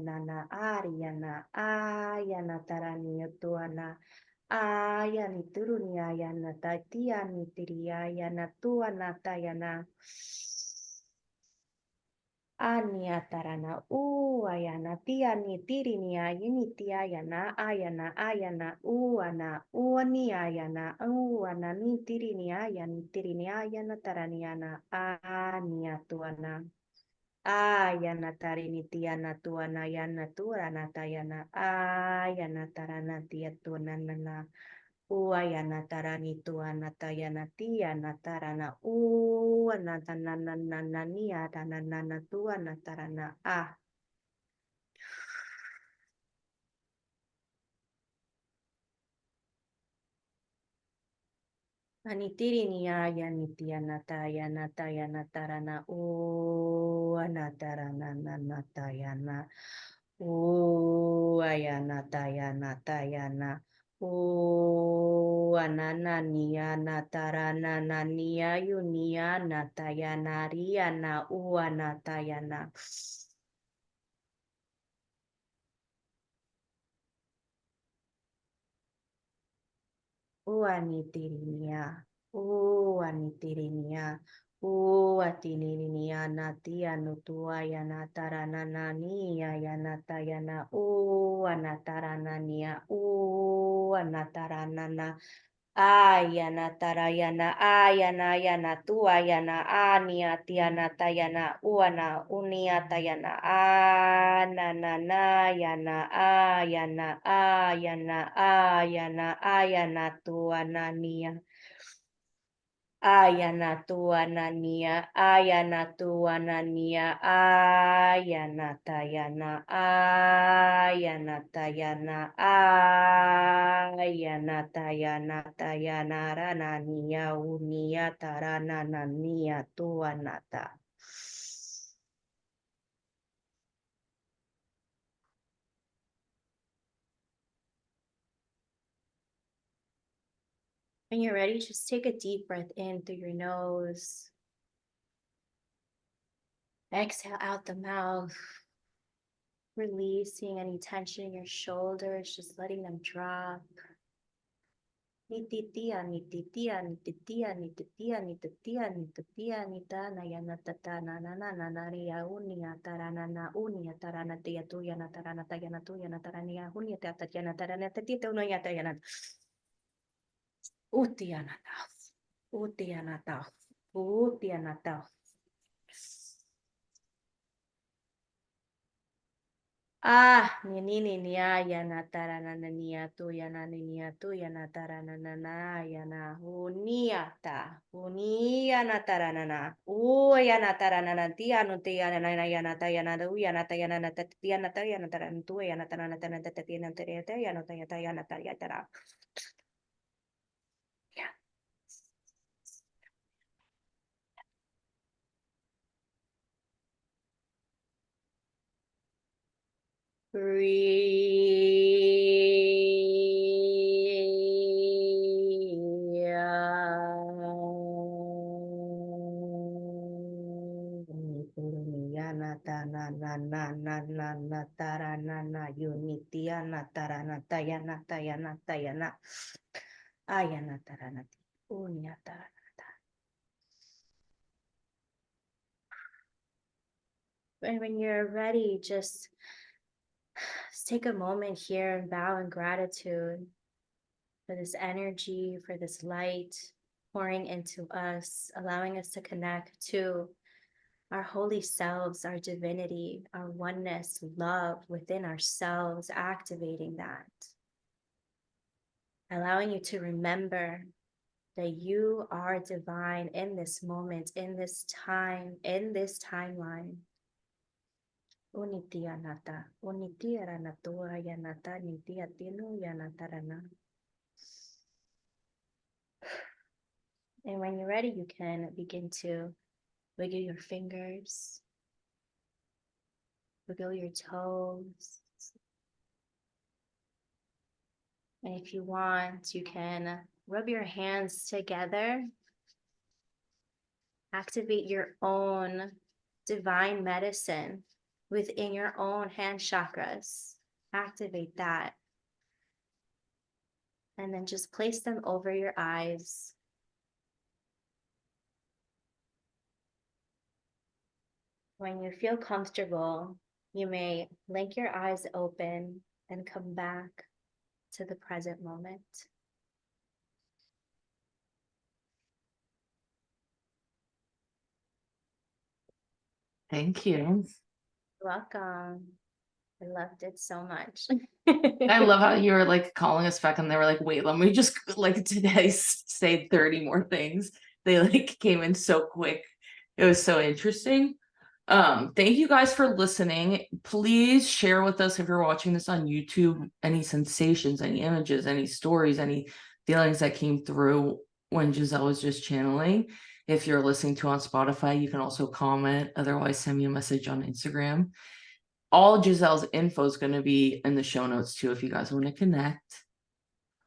ari yana ayana tarani tua na ayani turuni ayana tatia ni tiria yana tua na tayana Aniatarana ayana tiani tirinia yinitia yana ayana uana uani ayana uana ni tirinia yani tirinia yana taraniana aniatuana ayana tarini tiana tuana yana tuana tayana ayana tarana tiatuana Uayana tarani tuana tayana tiana tarana uana tanana nia tanana tuana tarana Anitirinia yanitiana tayana tayana tarana uana tarana nana tayana uayana tayana tayana Anania natarana nania yunia natayana riana uanatayana. Uanitirinia, uanitirinia, uatininia natia nutuaya natarana nania yanatayana uanataranania uanataranana. Ayana tarayana ayana tuayana ania tiana tayana uana unia tayana anana yana ayana tuana nia ayana tuana nia ayana tuana nia ayana tayana rana nia unia tarana nia tuanata. When you're ready, just take a deep breath in through your nose. Exhale out the mouth, releasing any tension in your shoulders, just letting them drop. Nititia, nititia, nititia, nititia, nititia, nititia, nitana, yanatatana, nanana, naria, unia, taranana, unia, tarana, tia, tuyana, tarana, tayana, tuyana, tarania, unia, tatatiana, tarana, tatita, unia, tayana. Utianata, utianata, utianata. Nini yana tarana nia tu yana tarana yana uniata uniana tarana yana tarana tia no tia yana tayana yana tayana tatiana tayana tarana tu yana tarana tatiana tayana tayana tayana. And when you're ready, just take a moment here and bow in gratitude for this energy, for this light pouring into us, allowing us to connect to our holy selves, our divinity, our oneness, love within ourselves, activating that. Allowing you to remember that you are divine in this moment, in this time, in this timeline. Unitia nata, unitia ranatua yanata, nitia tinu yanatarana. And when you're ready, you can begin to wiggle your fingers, wiggle your toes. And if you want, you can rub your hands together, activate your own divine medicine within your own hand chakras. Activate that. And then just place them over your eyes. When you feel comfortable, you may blink your eyes open and come back to the present moment. Thank you. Welcome. I loved it so much. I love how you were like calling us back and they were like, wait, let me just like today say 30 more things. They like came in so quick. It was so interesting. Thank you guys for listening. Please share with us if you're watching this on YouTube, any sensations, any images, any stories, any feelings that came through when Geselle was just channeling. If you're listening to on Spotify, you can also comment. Otherwise, send me a message on Instagram. All Geselle's info is going to be in the show notes too if you guys want to connect.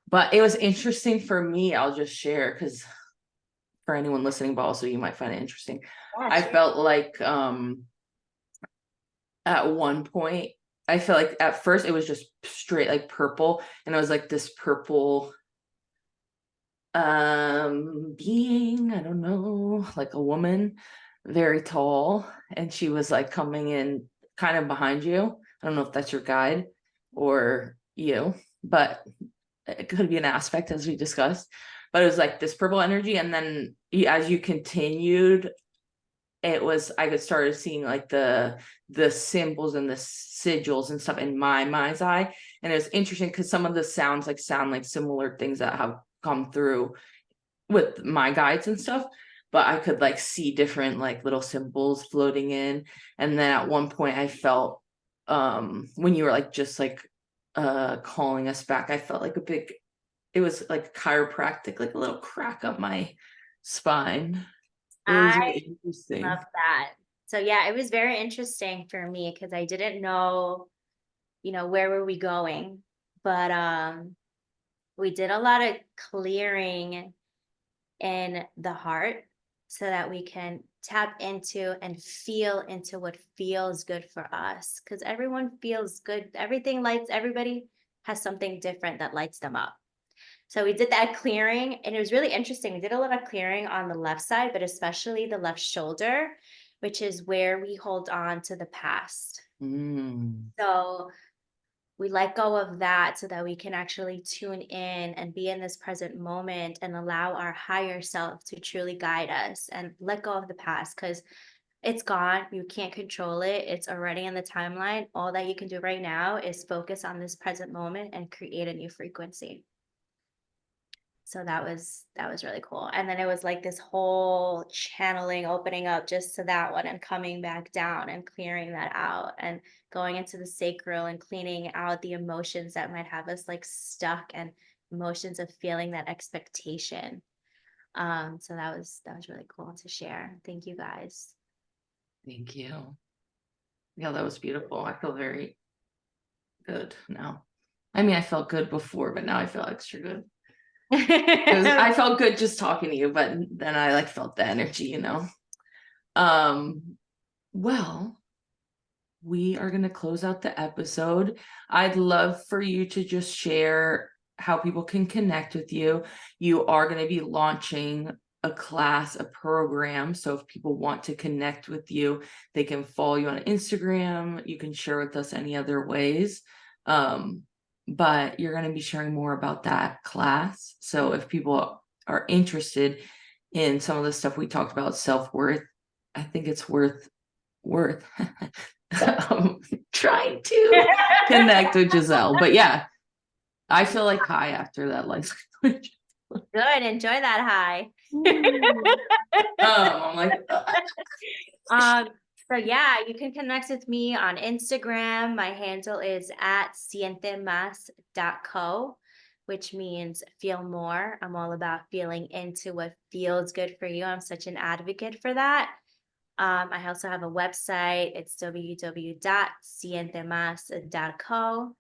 But it was interesting for me. I'll just share because for anyone listening, but also you might find it interesting. Yeah, I sure. felt like at one point, I felt like at first it was just straight like purple, and it was like this purple being, I don't know, like a woman, very tall, and she was like coming in kind of behind you. I don't know if that's your guide or you, but it could be an aspect as we discussed. But it was like this purple energy, and then as you continued, it was I could started seeing like the symbols and the sigils and stuff in my mind's eye, and it was interesting because some of the sounds like sound like similar things that have come through with my guides and stuff, but I could like see different like little symbols floating in. And then at one point I felt when you were like just like calling us back, I felt like it was like chiropractic, like a little crack up my spine. It was I really interesting. love that. So yeah, it was very interesting for me because I didn't know, where were we going? But we did a lot of clearing in the heart so that we can tap into and feel into what feels good for us because everyone feels good. Everybody has something different that lights them up. So we did that clearing and it was really interesting. We did a lot of clearing on the left side, but especially the left shoulder, which is where we hold on to the past. Mm. So we let go of that so that we can actually tune in and be in this present moment and allow our higher self to truly guide us and let go of the past because it's gone. You can't control it. It's already in the timeline. All that you can do right now is focus on this present moment and create a new frequency. So that was really cool. And then it was like this whole channeling opening up just to that one and coming back down and clearing that out and going into the sacral and cleaning out the emotions that might have us like stuck and emotions of feeling that expectation. So that was really cool to share. Thank you guys. Thank you. Yeah, that was beautiful. I feel very good now. I mean, I felt good before, but now I feel extra good. I felt good just talking to you, but then I like felt the energy. Well, we are going to close out the episode. I'd love for you to just share how people can connect with you. You are going to be launching a class, a program. So if people want to connect with you, they can follow you on Instagram. You can share with us any other ways. But you're going to be sharing more about that class. So if people are interested in some of the stuff we talked about, self-worth, I think it's worth trying to connect with Geselle. But yeah, I feel like high after that life language. Good. Enjoy that high. I'm like, Um, so yeah, you can connect with me on Instagram. My handle is at sientemas.co, which means feel more. I'm all about feeling into what feels good for you. I'm such an advocate for that. I also have a website. It's www.sientemas.co.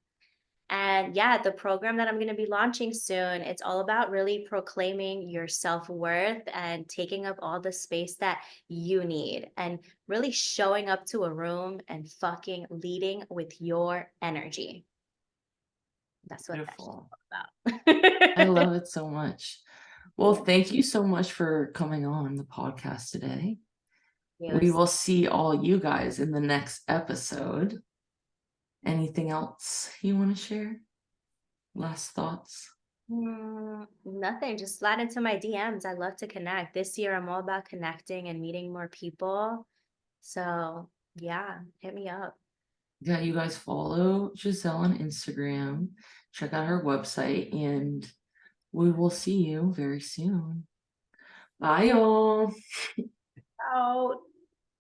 And yeah, the program that I'm going to be launching soon, it's all about really proclaiming your self-worth and taking up all the space that you need and really showing up to a room and fucking leading with your energy. That's what that's beautiful. all I about. love it so much. Well, thank you so much for coming on the podcast today. We will see all you guys in the next episode. Anything else you want to share? Last thoughts? Nothing. Just slide into my DMs. I love to connect. This year, I'm all about connecting and meeting more people. So, yeah, hit me up. Yeah, you guys follow Geselle on Instagram. Check out her website, and we will see you very soon. Bye, y'all. Out.